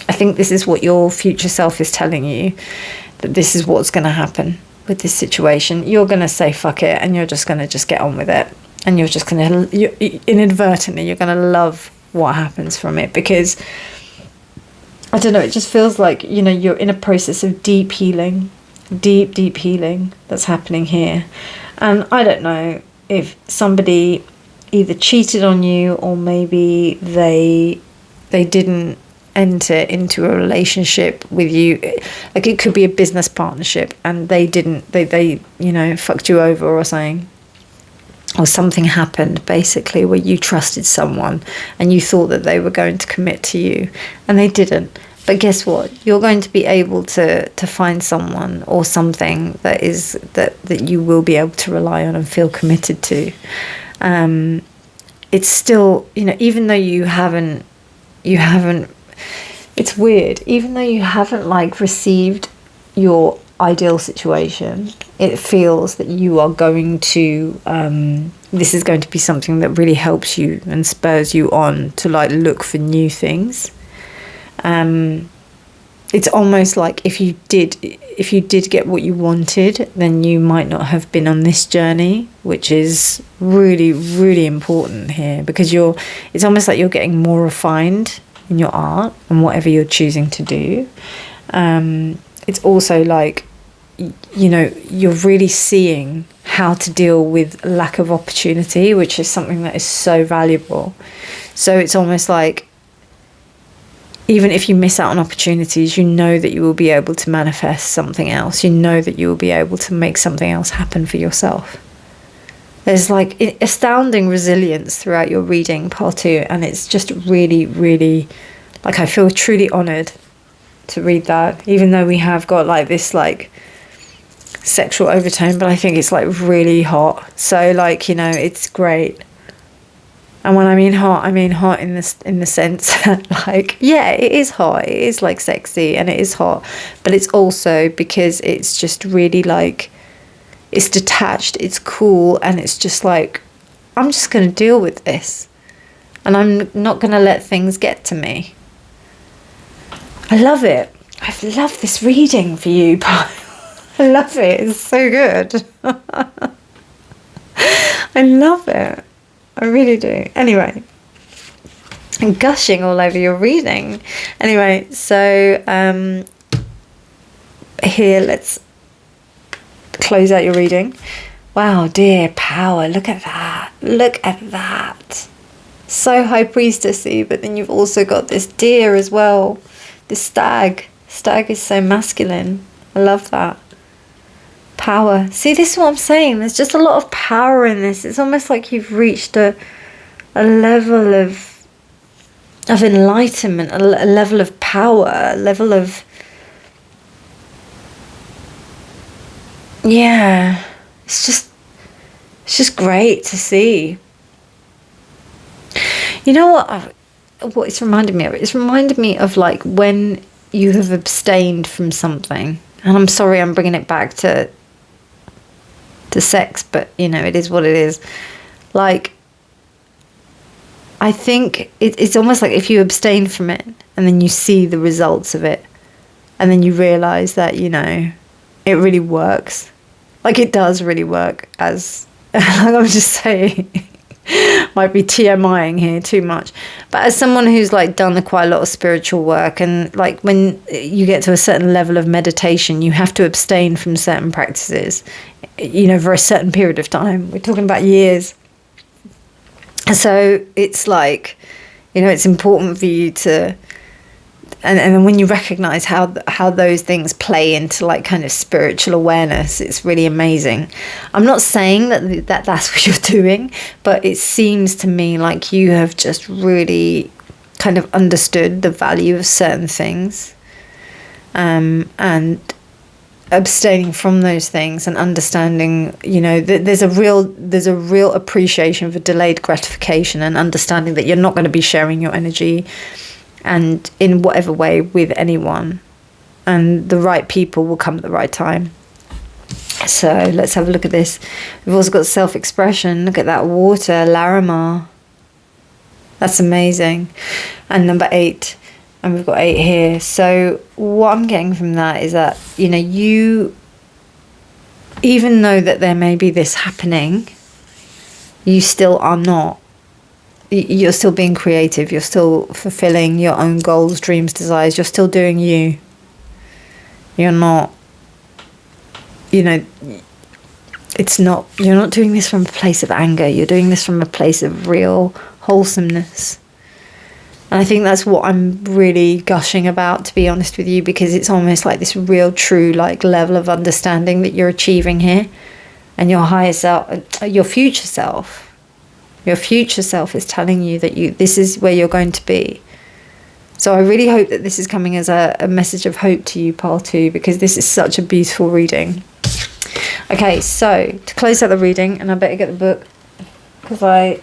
S1: I think this is what your future self is telling you, that this is what's going to happen with this situation. You're going to say fuck it, and you're just going to get on with it, and you're just going to inadvertently you're going to love what happens from it, because I don't know, it just feels like, you know, you're in a process of deep healing that's happening here. And I don't know if somebody either cheated on you, or maybe they didn't enter into a relationship with you. Like, it could be a business partnership and they you know, fucked you over or something, or something happened basically where you trusted someone and you thought that they were going to commit to you and they didn't. But guess what? You're going to be able to find someone or something that is that you will be able to rely on and feel committed to. It's still, you know, even though you haven't it's weird, even though you haven't like received your ideal situation, it feels that you are going to this is going to be something that really helps you and spurs you on to like look for new things. It's almost like if you did get what you wanted, then you might not have been on this journey, which is really, really important here, because it's almost like you're getting more refined in your art and whatever you're choosing to do. It's also like, you know, you're really seeing how to deal with lack of opportunity, which is something that is so valuable. So it's almost like, even if you miss out on opportunities, you know that you will be able to manifest something else. You know that you will be able to make something else happen for yourself. There's like astounding resilience throughout your reading, part 2, and it's just really, really, like, I feel truly honoured to read that, even though we have got like this like sexual overtone, but I think it's like really hot. So like, you know, it's great. And when I mean hot in the sense that, like, yeah, it is hot, it is like sexy and it is hot, but it's also because it's just really like, it's detached, it's cool, and it's just like, I'm just going to deal with this and I'm not going to let things get to me. I love it. I've loved this reading for you, I love it. It's so good. I love it. I really do. Anyway, I'm gushing all over your reading. Anyway, so here, let's close out your reading. Wow, dear power, look at that. Look at that. So high priestessy, but then you've also got this deer as well. This stag Stag is so masculine. I love that. Power. See, this is what I'm saying. There's just a lot of power in this. It's almost like you've reached a level of enlightenment, a level of power, a level of... Yeah. It's just great to see. You know what it's reminded me of? It's reminded me of like when you have abstained from something. And I'm sorry I'm bringing it back to sex, but you know, it is what it is. Like, I think it's almost like if you abstain from it and then you see the results of it and then you realise that, you know, it really works. Like, it does really work, as I'm just saying. Might be TMIing here too much, but as someone who's like done quite a lot of spiritual work, and like when you get to a certain level of meditation, you have to abstain from certain practices, you know, for a certain period of time. We're talking about years. So it's like, you know, it's important for you to, and when you recognize how those things play into like kind of spiritual awareness, it's really amazing. I'm not saying that's what you're doing, but it seems to me like you have just really kind of understood the value of certain things, and abstaining from those things and understanding, you know, there's a real appreciation for delayed gratification and understanding that you're not going to be sharing your energy and in whatever way with anyone, and the right people will come at the right time. So let's have a look at this. We've also got self-expression. Look at that water, Larimar. That's amazing. And number 8, and we've got 8 here. So what I'm getting from that is that, you know, you, even though that there may be this happening, you still are not. You're still being creative. You're still fulfilling your own goals, dreams, desires. You're still doing you. You're not, you know, you're not doing this from a place of anger. You're doing this from a place of real wholesomeness. And I think that's what I'm really gushing about, to be honest with you, because it's almost like this real, true, like level of understanding that you're achieving here, and your higher self, your future self is telling you that this is where you're going to be. So I really hope that this is coming as a message of hope to you, Pile 2, because this is such a beautiful reading. Okay, so to close out the reading, and I better get the book, because I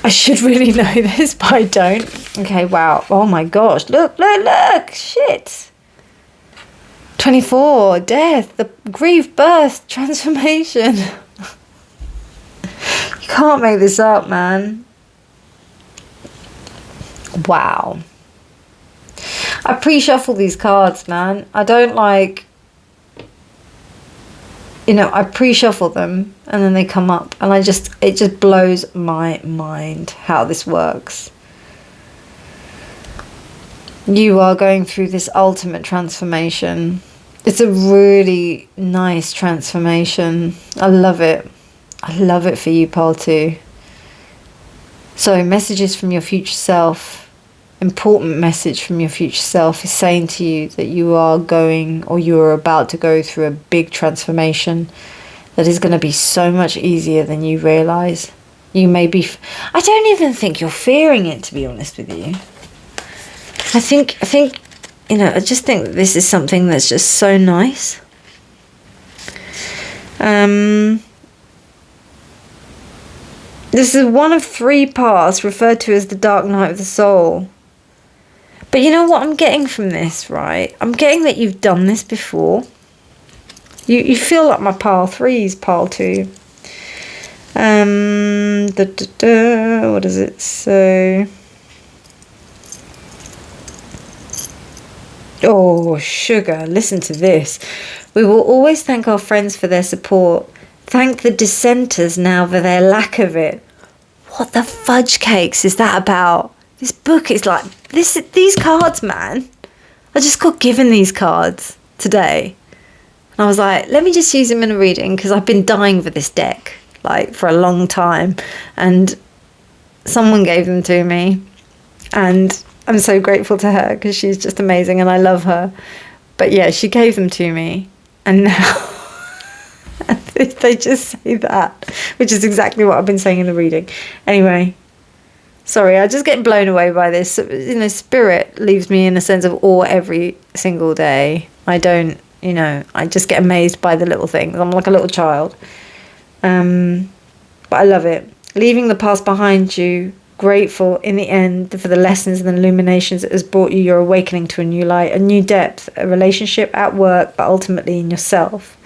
S1: should really know this, but I don't. Okay, wow. Oh my gosh. Look. Shit. 24. Death. The grief, birth, transformation. You can't make this up, man. Wow. I pre-shuffle these cards, man. I don't like... You know, I pre-shuffle them and then they come up, and it just blows my mind how this works. You are going through this ultimate transformation. It's a really nice transformation. I love it. I love it for you, Pile 2. So, messages from your future self. Important message from your future self is saying to you that you are going, or you are about to go through a big transformation that is going to be so much easier than you realize. You may be... I don't even think you're fearing it, to be honest with you. I think, you know, I just think that this is something that's just so nice. This is one of 3 paths referred to as the dark night of the soul. But you know what I'm getting from this, right? I'm getting that you've done this before. You feel like my Pile 3's Pile 2. What does it say? Oh, sugar, listen to this. We will always thank our friends for their support. Thank the dissenters now for their lack of it. What the fudge cakes is that about? This book is like, these cards, man. I just got given these cards today. And I was like, let me just use them in a reading, because I've been dying for this deck, like, for a long time. And someone gave them to me. And I'm so grateful to her because she's just amazing and I love her. But yeah, she gave them to me, and now they just say that, which is exactly what I've been saying in the reading. Anyway, sorry, I just get blown away by this. You know, spirit leaves me in a sense of awe every single day. I don't, you know, I just get amazed by the little things. I'm like a little child. But I love it. Leaving the past behind you, grateful in the end for the lessons and the illuminations that has brought you your awakening to a new light, a new depth, a relationship at work, but ultimately in yourself.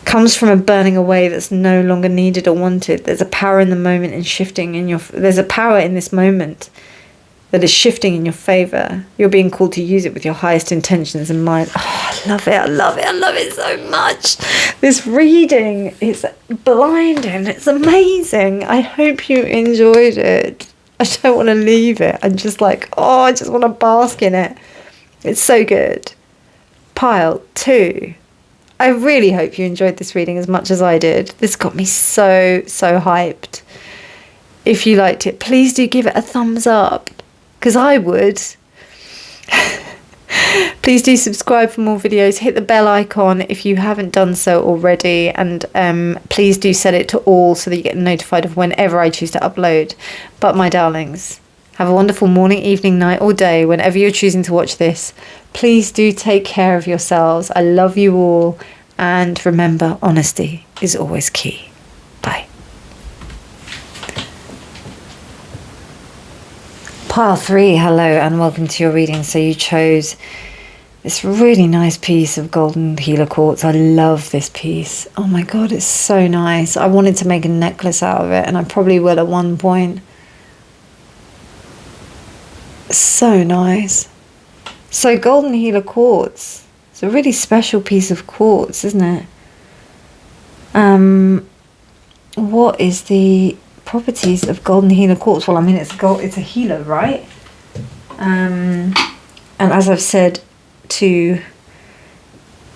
S1: Comes from a burning away that's no longer needed or wanted. There's a power in the moment and shifting in your... There's a power in this moment that is shifting in your favour. You're being called to use it with your highest intentions in mind. Oh, I love it. I love it. I love it so much. This reading is blinding. It's amazing. I hope you enjoyed it. I don't want to leave it. I'm just like, oh, I just want to bask in it. It's so good. Pile 2. I really hope you enjoyed this reading as much as I did. This got me so hyped. If you liked it, please do give it a thumbs up, because I would. Please do subscribe for more videos. Hit the bell icon if you haven't done so already, and please do set it to all so that you get notified of whenever I choose to upload. But my darlings, have a wonderful morning, evening, night or day whenever you're choosing to watch this. Please do take care of yourselves. I love you all, and remember, honesty is always key. Bye. Pile 3, hello and welcome to your reading. So you chose this really nice piece of golden healer quartz. I love this piece. Oh my god, it's so nice. I wanted to make a necklace out of it, and I probably will at one point. So nice. So golden healer quartz, it's a really special piece of quartz, isn't it? What is the properties of golden healer quartz? Well, I mean, it's a healer, right? And as I've said to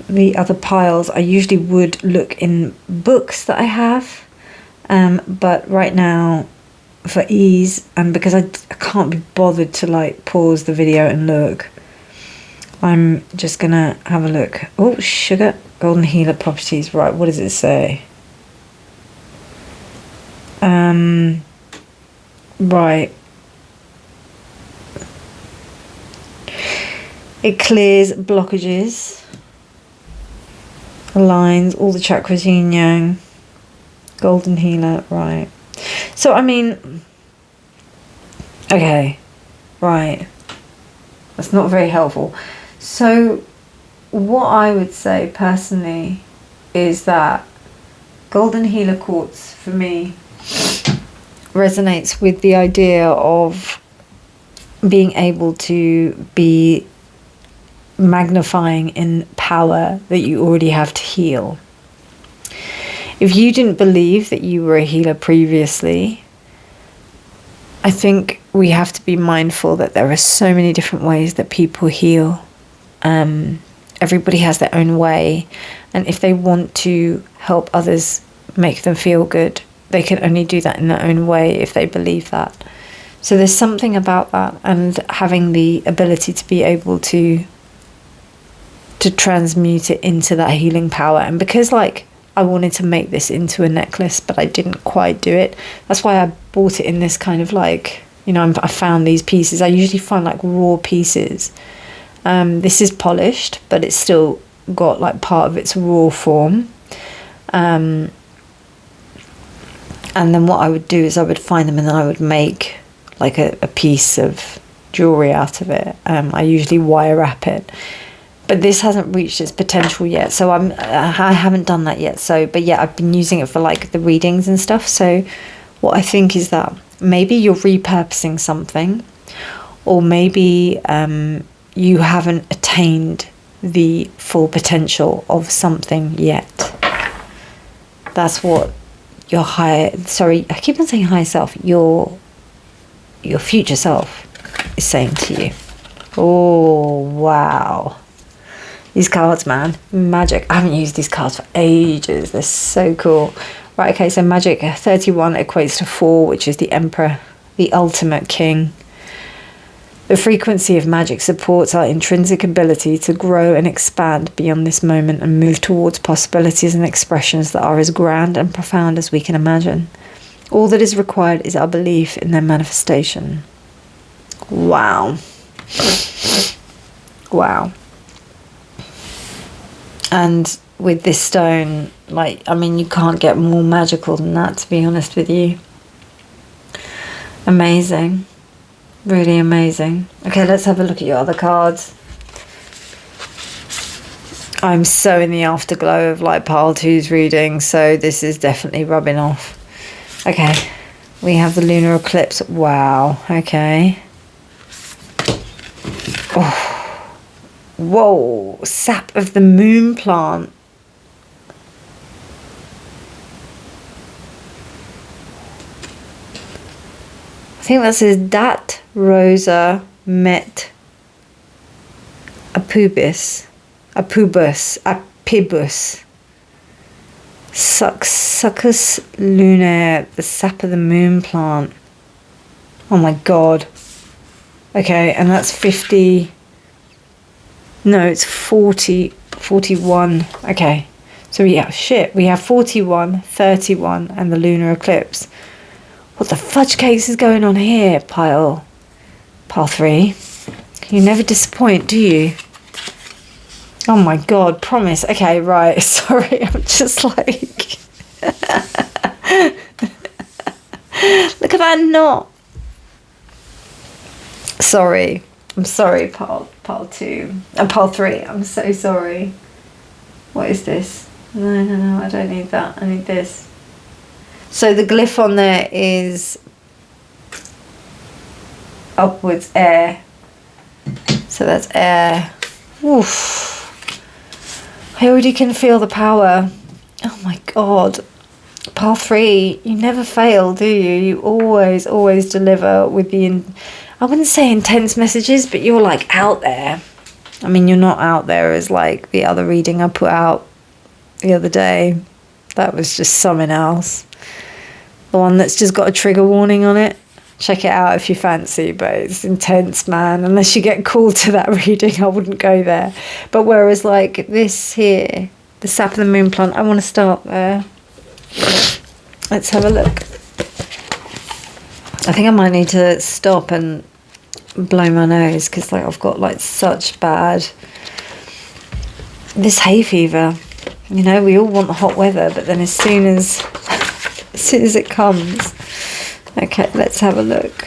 S1: the other piles, I usually would look in books that I have, but right now, for ease, and because I can't be bothered to like pause the video and look, I'm just gonna have a look. Oh, sugar, golden healer properties. Right, what does it say? Right. It clears blockages, aligns all the chakras, yin yang. Golden healer, right. So, I mean, okay, right. That's not very helpful. So, what I would say personally is that golden healer quartz for me resonates with the idea of being able to be magnifying in power that you already have to heal. If you didn't believe that you were a healer previously, I think we have to be mindful that there are so many different ways that people heal. Everybody has their own way, and if they want to help others make them feel good, they can only do that in their own way if they believe that. So there's something about that, and having the ability to be able to transmute it into that healing power. And because like I wanted to make this into a necklace, but I didn't quite do it, that's why I bought it in this kind of like, you know, I found these pieces. I usually find like raw pieces. This is polished, but it's still got like part of its raw form. And then what I would do is I would find them, and then I would make like a piece of jewelry out of it. I usually wire wrap it, but this hasn't reached its potential yet, so I haven't done that yet. So, but yeah, I've been using it for like the readings and stuff. So what I think is that maybe you're repurposing something, or maybe you haven't attained the full potential of something yet. That's what your I keep on saying higher self, your future self is saying to you. Oh, wow. These cards, man. Magic. I haven't used these cards for ages. They're so cool. Right, okay, so magic 31 equates to 4, which is the Emperor, the ultimate king. The frequency of magic supports our intrinsic ability to grow and expand beyond this moment and move towards possibilities and expressions that are as grand and profound as we can imagine. All that is required is our belief in their manifestation. Wow. Wow. And with this stone, like, I mean, you can't get more magical than that, to be honest with you. Amazing. Really amazing. Okay, let's have a look at your other cards. I'm so in the afterglow of like pile 2's reading, so this is definitely rubbing off. Okay, we have the lunar eclipse. Wow, okay. Oh. Whoa, sap of the moon plant. I think that says Dat Rosa Met Apubus. Succus lunaire, the sap of the moon plant. Oh my god. Okay, and that's 50. No, it's 40, 41. Okay, so yeah, shit. We have 41, 31, and the lunar eclipse. What the fudge cakes is going on here, pile 3? You never disappoint, do you? Oh my god, promise. Okay, right. Sorry, I'm just like... Look at that knot. Sorry. I'm sorry, pile 2. And pile 3. I'm so sorry. What is this? No, I don't need that. I need this. So the glyph on there is upwards air. So that's air. Oof. I already can feel the power. Oh my god. Pile 3, you never fail, do you? You always deliver with the, I wouldn't say intense messages, but you're like out there. I mean, you're not out there as like the other reading I put out the other day. That was just something else. The one that's just got a trigger warning on it. Check it out if you fancy, but it's intense, man. Unless you get called to that reading, I wouldn't go there. But whereas like this here, the sap of the moon plant, I want to start there. Let's have a look. I think I might need to stop and blow my nose because like I've got like such bad this hay fever. You know, we all want the hot weather, but then as soon as it comes. Okay, let's have a look.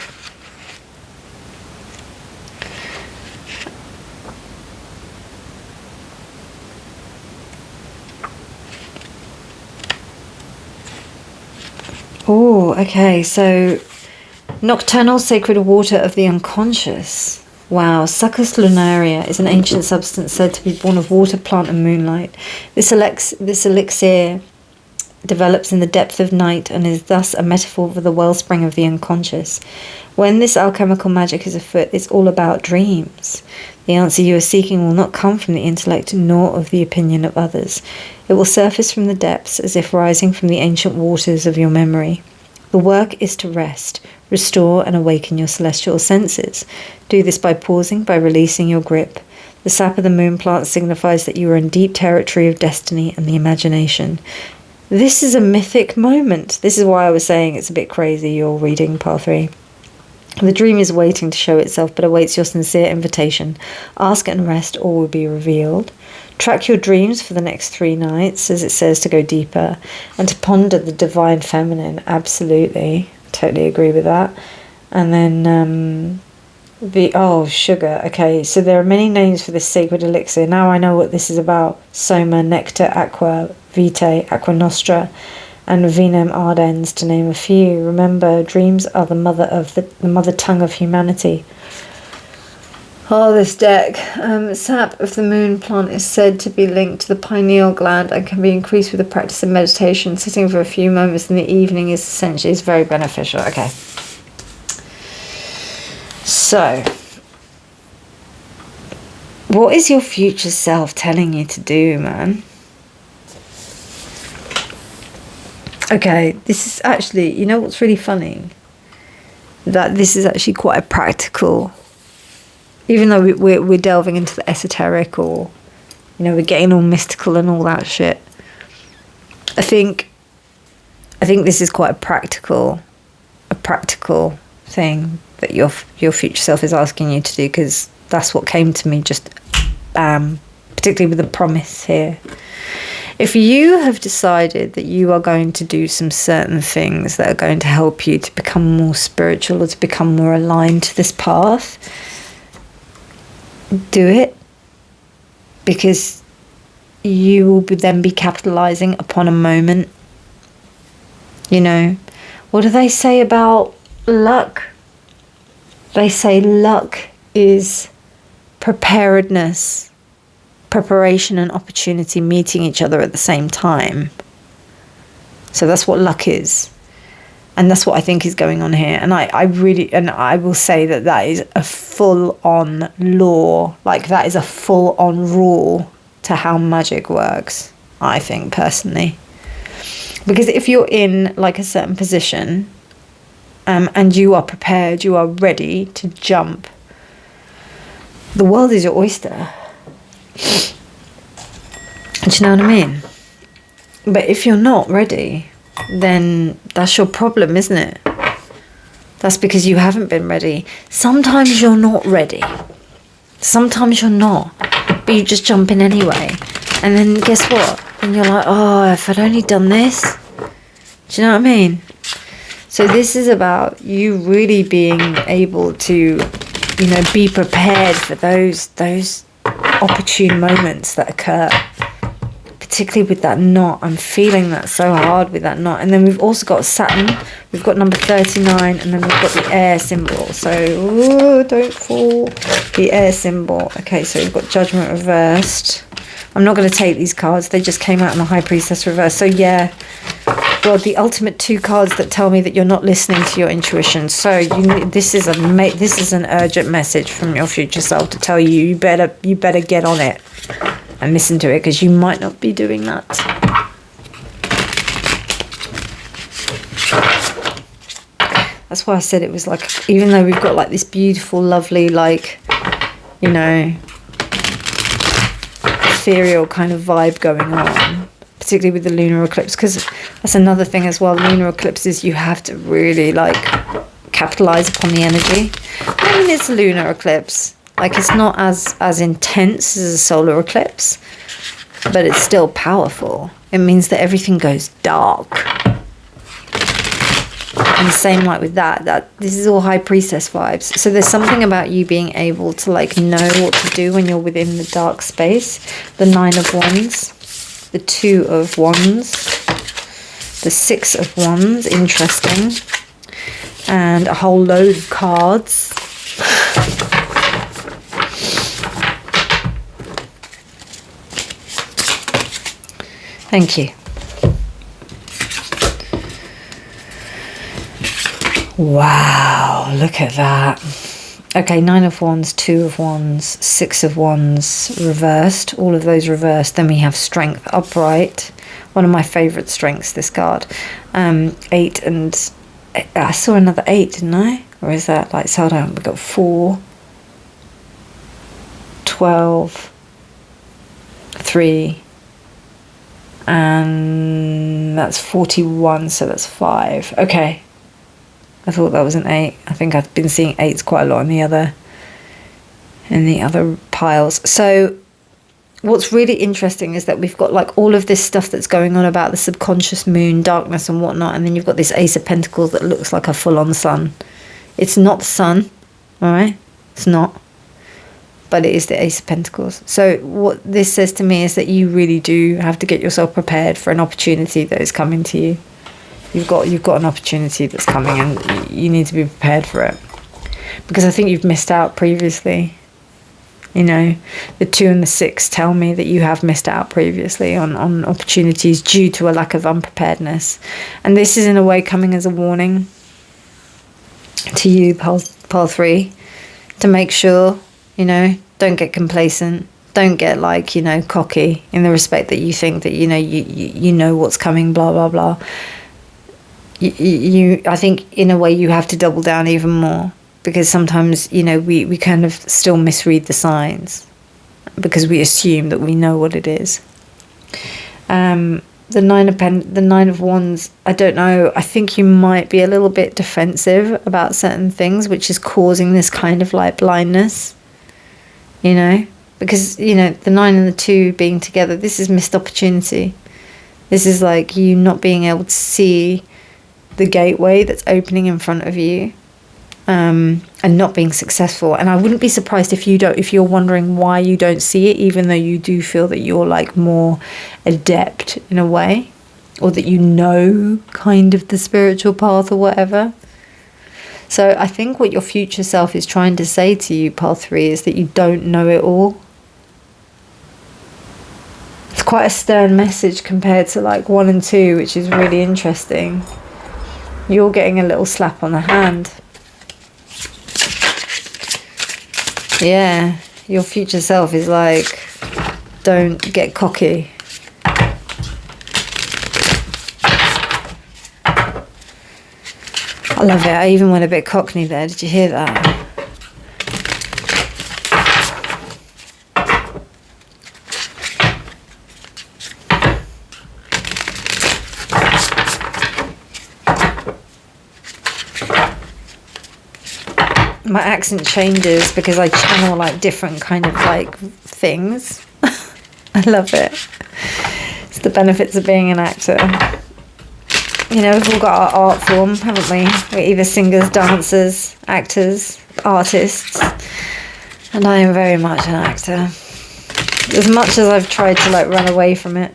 S1: Oh, okay, so nocturnal sacred water of the unconscious. Wow, Succus lunaria is an ancient substance said to be born of water, plant and moonlight. This elixir develops in the depth of night and is thus a metaphor for the wellspring of the unconscious. When this alchemical magic is afoot, it's all about dreams. The answer you are seeking will not come from the intellect nor of the opinion of others. It will surface from the depths as if rising from the ancient waters of your memory. The work is to rest, restore and awaken your celestial senses. Do this by pausing, by releasing your grip. The sap of the moon plant signifies that you are in deep territory of destiny and the imagination. This is a mythic moment. This is why I was saying it's a bit crazy, you're reading pile 3. The dream is waiting to show itself, but awaits your sincere invitation. Ask and rest, all will be revealed. Track your dreams for the next 3 nights, as it says, to go deeper, and to ponder the divine feminine. Absolutely. Totally agree with that. And then sugar. Okay, so there are many names for this sacred elixir. Now I know what this is about. Soma, nectar, aqua, vitae, aqua nostra, and vinum ardens, to name a few. Remember, dreams are the mother tongue of humanity. Oh, this deck. Sap of the moon plant is said to be linked to the pineal gland and can be increased with the practice of meditation. Sitting for a few moments in the evening is very beneficial. Okay. So, what is your future self telling you to do, man? Okay, this is actually, you know what's really funny? That this is actually quite a practical even though we're delving into the esoteric, or, you know, we're getting all mystical and all that shit, I think this is quite a practical thing that your future self is asking you to do, because that's what came to me, just bam, particularly with the promise here. If you have decided that you are going to do some certain things that are going to help you to become more spiritual, or to become more aligned to this path, do it, because you will then be capitalizing upon a moment. You know, what do they say about luck? They say luck is preparedness, preparation and opportunity meeting each other at the same time. So that's what luck is. And that's what I think is going on here. And I will say that is a full-on law. Like, that is a full-on rule to how magic works, I think, personally. Because if you're in, like, a certain position, and you are prepared, you are ready to jump, the world is your oyster. Do you know what I mean? But if you're not ready, then that's your problem, isn't it? That's because you haven't been ready. Sometimes you're not ready. Sometimes you're not. But you just jump in anyway. And then guess what? And you're like, oh, if I'd only done this. Do you know what I mean? So this is about you really being able to, you know, be prepared for those opportune moments that occur. Particularly with that knot. I'm feeling that so hard with that knot. And then we've also got Saturn. We've got number 39, and then we've got the air symbol. So, ooh, don't fall. The air symbol. Okay, so we've got Judgment reversed. I'm not going to take these cards. They just came out in the High Priestess reversed. So, yeah. Well, the ultimate two cards that tell me that you're not listening to your intuition. So, this is an urgent message from your future self to tell you, you better get on it and listen to it, because you might not be doing that. That's why I said it was like, even though we've got like this beautiful, lovely, like, you know, ethereal kind of vibe going on, particularly with the lunar eclipse, because that's another thing as well. Lunar eclipses, you have to really like capitalize upon the energy. I mean, it's a lunar eclipse. Like, it's not as intense as a solar eclipse, but it's still powerful. It means that everything goes dark. And same like with that this is all High Priestess vibes. So there's something about you being able to like know what to do when you're within the dark space. The 9 of Wands, the 2 of Wands, the 6 of Wands, interesting, and a whole load of cards. Thank you. Wow, look at that. Okay, 9 of Wands, 2 of Wands, 6 of Wands reversed. All of those reversed. Then we have Strength upright. One of my favourite strengths, this card. 8 and... I saw another 8, didn't I? Or is that like... So hold on, we've got 4, 12, 3... and that's 41, so that's 5. Okay, I thought that was an 8. I think I've been seeing 8s quite a lot in the other piles. So what's really interesting is that we've got like all of this stuff that's going on about the subconscious moon, darkness and whatnot, and then you've got this Ace of Pentacles that looks like a full-on sun. It's not the sun, all right? It's not. But it is the Ace of Pentacles. So what this says to me is that you really do have to get yourself prepared for an opportunity that is coming to you. You've got an opportunity that's coming, and you need to be prepared for it. Because I think you've missed out previously. You know, the 2 and the 6 tell me that you have missed out previously on opportunities due to a lack of unpreparedness. And this is in a way coming as a warning to you, pile 3, to make sure, you know, don't get complacent. Don't get like, you know, cocky in the respect that you think that, you know, you know what's coming, blah, blah, blah. I think in a way you have to double down even more. because sometimes, you know, we kind of still misread the signs because we assume that we know what it is. The Nine of Wands, I don't know, I think you might be a little bit defensive about certain things, which is causing this kind of like blindness, you know, because, you know, the 9 and the 2 being together, this is missed opportunity. This is like you not being able to see the gateway that's opening in front of you, and not being successful. And I wouldn't be surprised if you're wondering why you don't see it, even though you do feel that you're like more adept in a way, or that you know kind of the spiritual path or whatever. So I think what your future self is trying to say to you, Pile 3, is that you don't know it all. It's quite a stern message compared to like 1 and 2, which is really interesting. You're getting a little slap on the hand. Yeah, your future self is like, don't get cocky. I love it. I even went a bit cockney there. Did you hear that? My accent changes because I channel like different kind of like things. I love it. It's the benefits of being an actor. You know, we've all got our art form, haven't we? We're either singers, dancers, actors, artists. And I am very much an actor. As much as I've tried to like run away from it.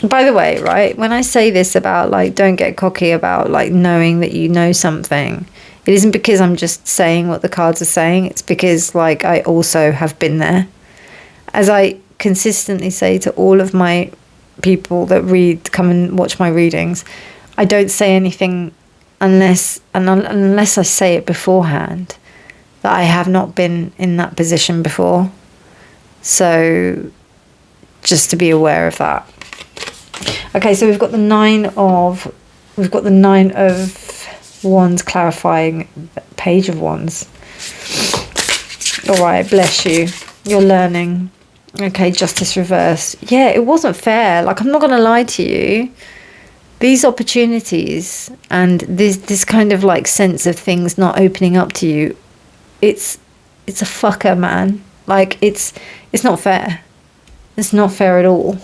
S1: By the way, right, when I say this about like don't get cocky about like knowing that you know something, it isn't because I'm just saying what the cards are saying. It's because like I also have been there. As I consistently say to all of my people that come and watch my readings, I don't say anything unless I say it beforehand, that I have not been in that position before. So just to be aware of that. Okay, so we've got the 9 of Wands clarifying Page of Wands. All right, bless you. You're learning. Okay, Justice reversed. Yeah, it wasn't fair. Like, I'm not going to lie to you. These opportunities and this kind of like sense of things not opening up to you, it's a fucker, man. Like, it's not fair. It's not fair at all.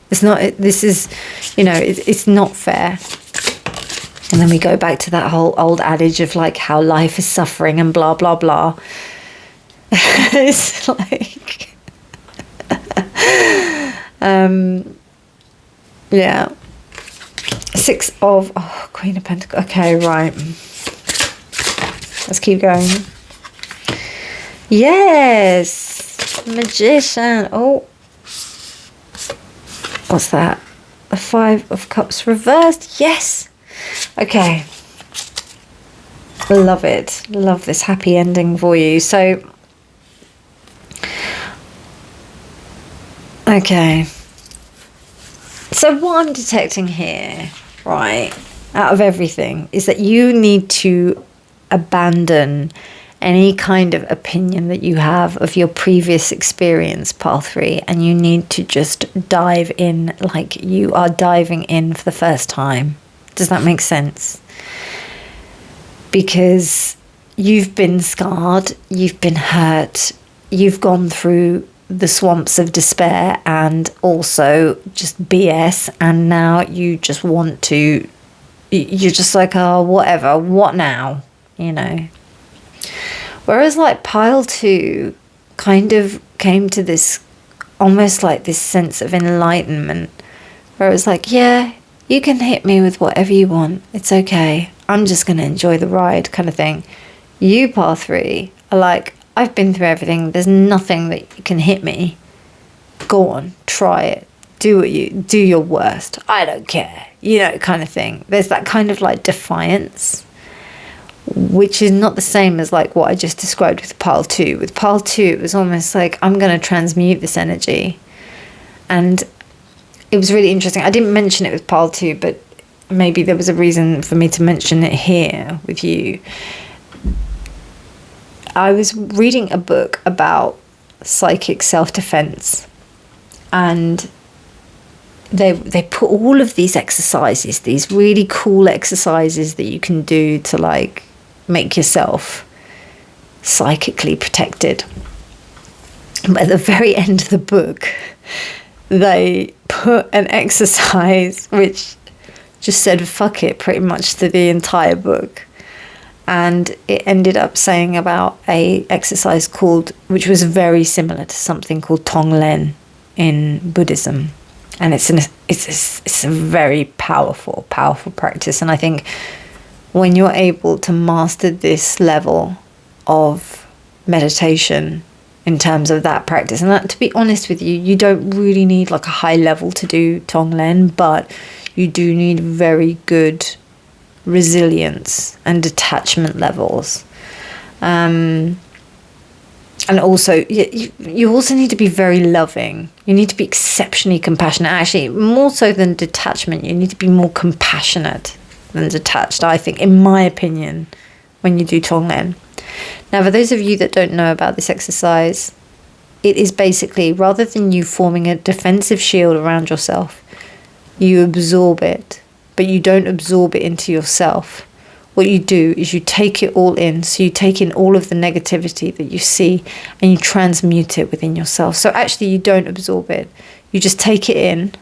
S1: It's not, this is, you know, it's not fair. And then we go back to that whole old adage of like how life is suffering and blah, blah, blah. It's like, yeah. 6 of, Queen of Pentacles. Okay, right. Let's keep going. Yes. Magician. Oh. What's that? The 5 of Cups reversed. Yes. Okay. Love it. Love this happy ending for you. So, okay. So what I'm detecting here, right, out of everything, is that you need to abandon any kind of opinion that you have of your previous experience, Pile 3, and you need to just dive in like you are diving in for the first time. Does that make sense? Because you've been scarred, you've been hurt, you've gone through the swamps of despair and also just BS, and now you just want to, you're just like, oh, whatever, what now, you know? Whereas like Pile 2 kind of came to this, almost like this sense of enlightenment, where it was like, yeah, you can hit me with whatever you want, it's okay, I'm just going to enjoy the ride kind of thing. You, Pile 3, are like, I've been through everything, there's nothing that can hit me. Go on, try it. Do your worst. I don't care. You know, kind of thing. There's that kind of like defiance, which is not the same as like what I just described with Pile 2. With Pile 2, it was almost like, I'm going to transmute this energy. And it was really interesting. I didn't mention it with Pile 2, but maybe there was a reason for me to mention it here with you. I was reading a book about psychic self-defense, and they put all of these exercises, these really cool exercises that you can do to like make yourself psychically protected. But at the very end of the book, they put an exercise which just said fuck it pretty much to the entire book. And it ended up saying about a exercise called, which was very similar to something called Tonglen in Buddhism. And it's a very powerful practice. And I think when you're able to master this level of meditation in terms of that practice, and that, to be honest with you, you don't really need like a high level to do Tonglen, but you do need very good resilience and detachment levels. And also, you also need to be very loving. You need to be exceptionally compassionate. Actually, more so than detachment, you need to be more compassionate than detached, I think, in my opinion, when you do Tonglen. Now, for those of you that don't know about this exercise, it is basically, rather than you forming a defensive shield around yourself, you absorb it, but you don't absorb it into yourself. What you do is you take it all in. So you take in all of the negativity that you see and you transmute it within yourself. So actually you don't absorb it. You just take it in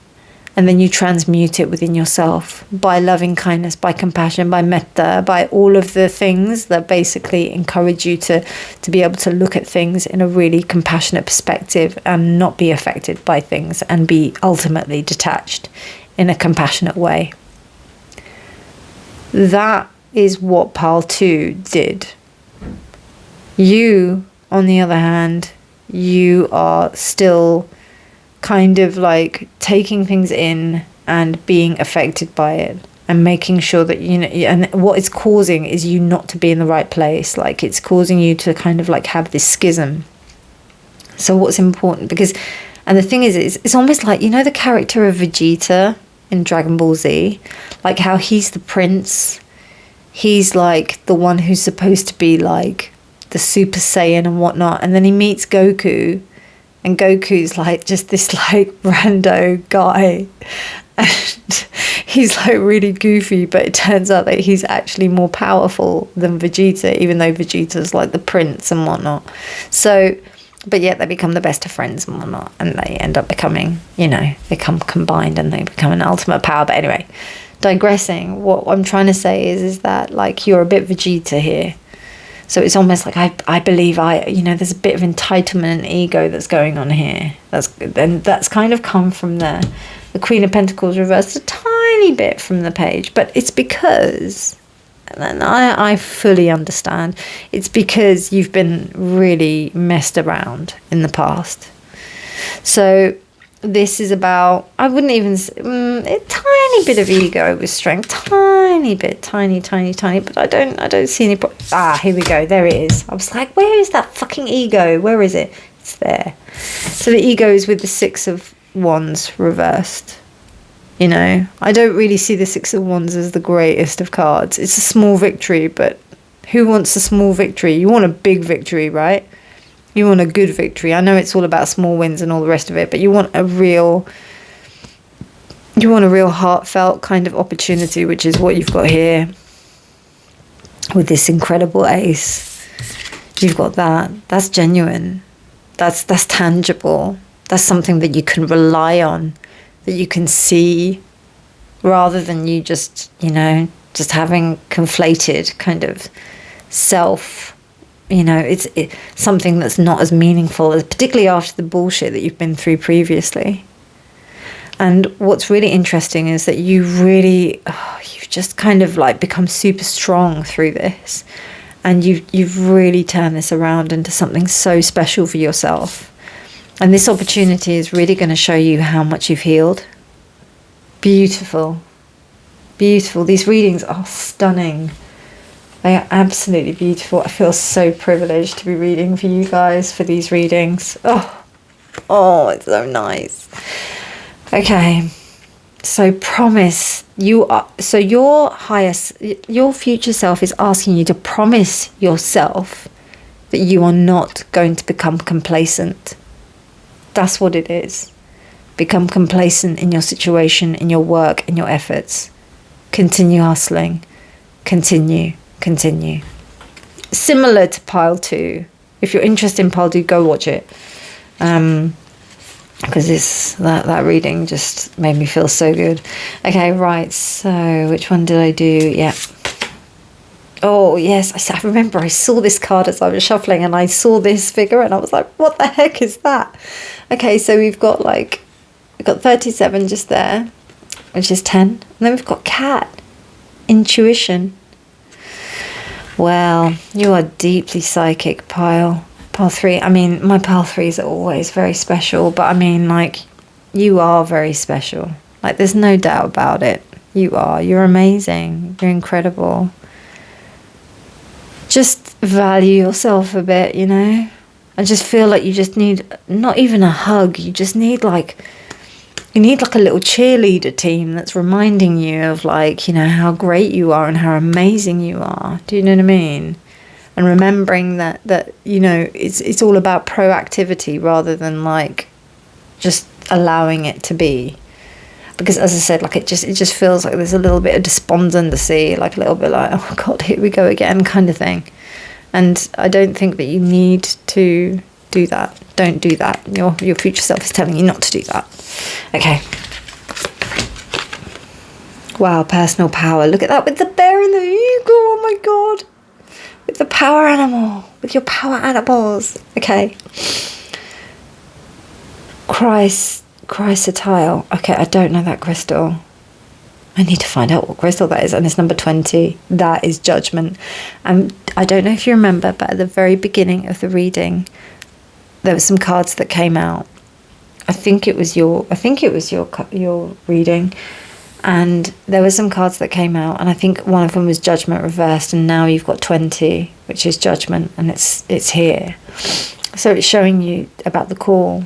S1: and then you transmute it within yourself by loving kindness, by compassion, by metta, by all of the things that basically encourage you to be able to look at things in a really compassionate perspective and not be affected by things and be ultimately detached in a compassionate way. That is what Pile 2 did. You, on the other hand, you are still kind of like taking things in and being affected by it and making sure that, you know, and what it's causing is you not to be in the right place. Like it's causing you to kind of like have this schism. So what's important, because, and the thing is, it's almost like, you know, the character of Vegeta in Dragon Ball Z, like how he's the prince. He's like the one who's supposed to be like the Super Saiyan and whatnot. And then he meets Goku, and Goku's like just this like rando guy. And he's like really goofy, but it turns out that he's actually more powerful than Vegeta, even though Vegeta's like the prince and whatnot. So, but yet they become the best of friends and whatnot. And they end up becoming, you know, they come combined and they become an ultimate power. But anyway, digressing, what I'm trying to say is that like you're a bit Vegeta here. So it's almost like I believe you know, there's a bit of entitlement and ego that's going on here. That's kind of come from the Queen of Pentacles reversed a tiny bit from the page, but it's because, and I fully understand, it's because you've been really messed around in the past. So this is about, I wouldn't even, a tiny bit of ego with strength, tiny bit, tiny, but I don't see any, here we go, there it is. I was like, where is that fucking ego? Where is it? It's there. So the ego is with the Six of Wands reversed. You know, I don't really see the Six of Wands as the greatest of cards. It's a small victory, but who wants a small victory? You want a big victory, right? You want a good victory. I know it's all about small wins and all the rest of it, but you want a real heartfelt kind of opportunity, which is what you've got here with this incredible ace. You've got that. That's genuine. That's tangible. That's something that you can rely on, that you can see, rather than you just, you know, just having conflated kind of self. You know, it's something that's not as meaningful, as particularly after the bullshit that you've been through previously. And what's really interesting is that you've just kind of like become super strong through this, and you've really turned this around into something so special for yourself. And this opportunity is really going to show you how much you've healed. Beautiful, beautiful. These readings are stunning. They are absolutely beautiful. I feel so privileged to be reading for you guys for these readings. Oh, it's so nice. Okay, So promise you are, so your future self is asking you to promise yourself that you are not going to become complacent. That's what it is. Become complacent in your situation, in your work, in your efforts. Continue hustling. Continue. Similar to pile 2. If you're interested in pile 2, go watch it. Because that reading just made me feel so good. Okay, right, so which one did I do? Yeah. Oh, yes, I remember I saw this card as I was shuffling, and I saw this figure, and I was like, what the heck is that? Okay, so we've got 37 just there, which is 10. And then we've got cat, intuition. Well, you are deeply psychic, pile 3. I mean, my pile 3s are always very special, but I mean, like, you are very special. Like, there's no doubt about it. You are. You're amazing. You're incredible. Just value yourself a bit, you know? I just feel like you just need, not even a hug, you just need you need a little cheerleader team that's reminding you of how great you are and how amazing you are. Do you know what I mean? And remembering that it's all about proactivity rather than just allowing it to be. Because as I said, it just feels like there's a little bit of despondency, a little bit oh God, here we go again kind of thing. And I don't think that you need to do that. Don't do that. Your future self is telling you not to do that. Okay. Wow, personal power. Look at that with the bear and the eagle. Oh my God. With the power animal. With your power animals. Okay. Chrysotile. Okay, I don't know that crystal. I need to find out what crystal that is. And it's number 20. That is judgment. And I don't know if you remember, but at the very beginning of the reading, there were some cards that came out. I think it was your reading. And there were some cards that came out, and I think one of them was judgment reversed, and now you've got 20, which is judgment, and it's here. So it's showing you about the call.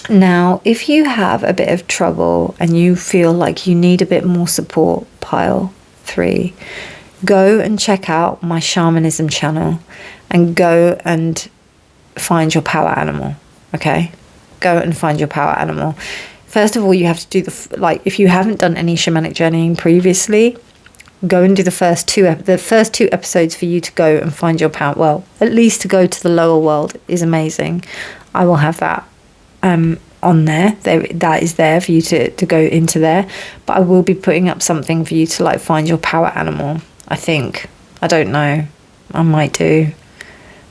S1: Now, if you have a bit of trouble and you feel like you need a bit more support, pile 3, go and check out my Shamanism channel and go and find your power animal, okay? Go and find your power animal. First of all, you have to do if you haven't done any shamanic journeying previously, go and do the first two episodes for you to go and find your power. Well, at least to go to the lower world is amazing. I will have that on there. That is there for you to go into there. But I will be putting up something for you to find your power animal. I think. I don't know. I might do.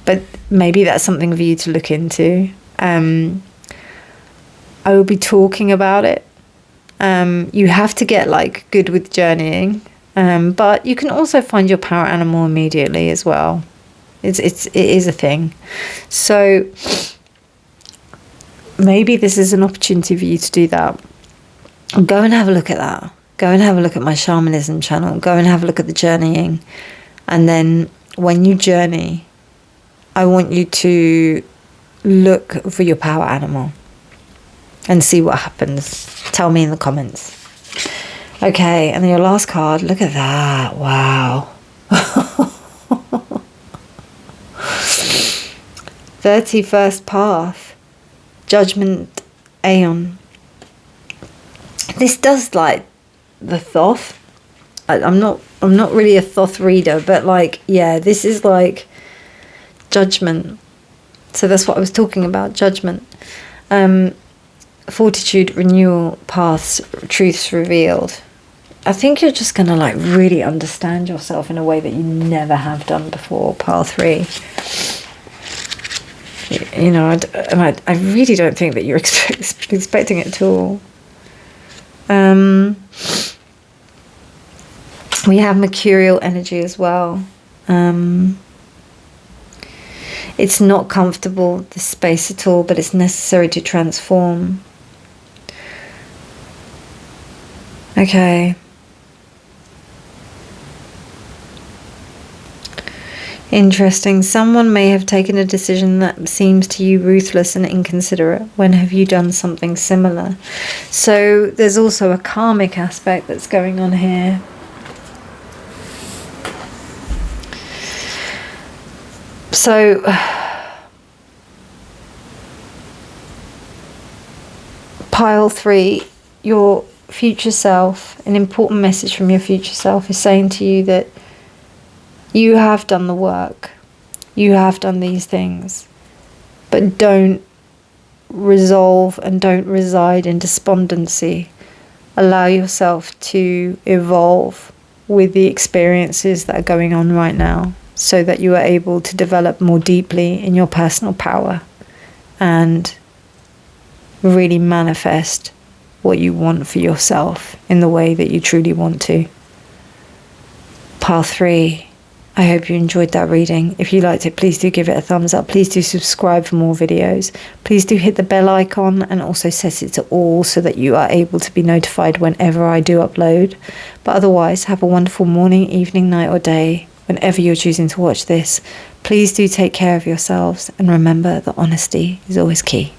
S1: But maybe that's something for you to look into. I will be talking about it. You have to get good with journeying. But you can also find your power animal immediately as well. It is a thing. So maybe this is an opportunity for you to do that. Go and have a look at that. Go and have a look at my Shamanism channel. Go and have a look at the journeying. And then when you journey, I want you to look for your power animal and see what happens. Tell me in the comments. Okay, and then your last card. Look at that. Wow. 31st path. Judgment Aeon. This does the Thoth. I'm not really a Thoth reader, but this is judgment. So that's what I was talking about, judgment. Fortitude, renewal, paths, truths revealed. I think you're just going to really understand yourself in a way that you never have done before, pile 3. I really don't think that you're expecting it at all. We have mercurial energy as well. It's not comfortable, this space at all, but it's necessary to transform. Okay. Interesting. Someone may have taken a decision that seems to you ruthless and inconsiderate. When have you done something similar? So there's also a karmic aspect that's going on here. So pile 3, your future self, an important message from your future self is saying to you that you have done the work, you have done these things, but don't resolve and don't reside in despondency. Allow yourself to evolve with the experiences that are going on right now, so that you are able to develop more deeply in your personal power and really manifest what you want for yourself in the way that you truly want to. Pile 3, I hope you enjoyed that reading. If you liked it, please do give it a thumbs up. Please do subscribe for more videos. Please do hit the bell icon and also set it to all so that you are able to be notified whenever I do upload. But otherwise, have a wonderful morning, evening, night or day. Whenever you're choosing to watch this, please do take care of yourselves and remember that honesty is always key.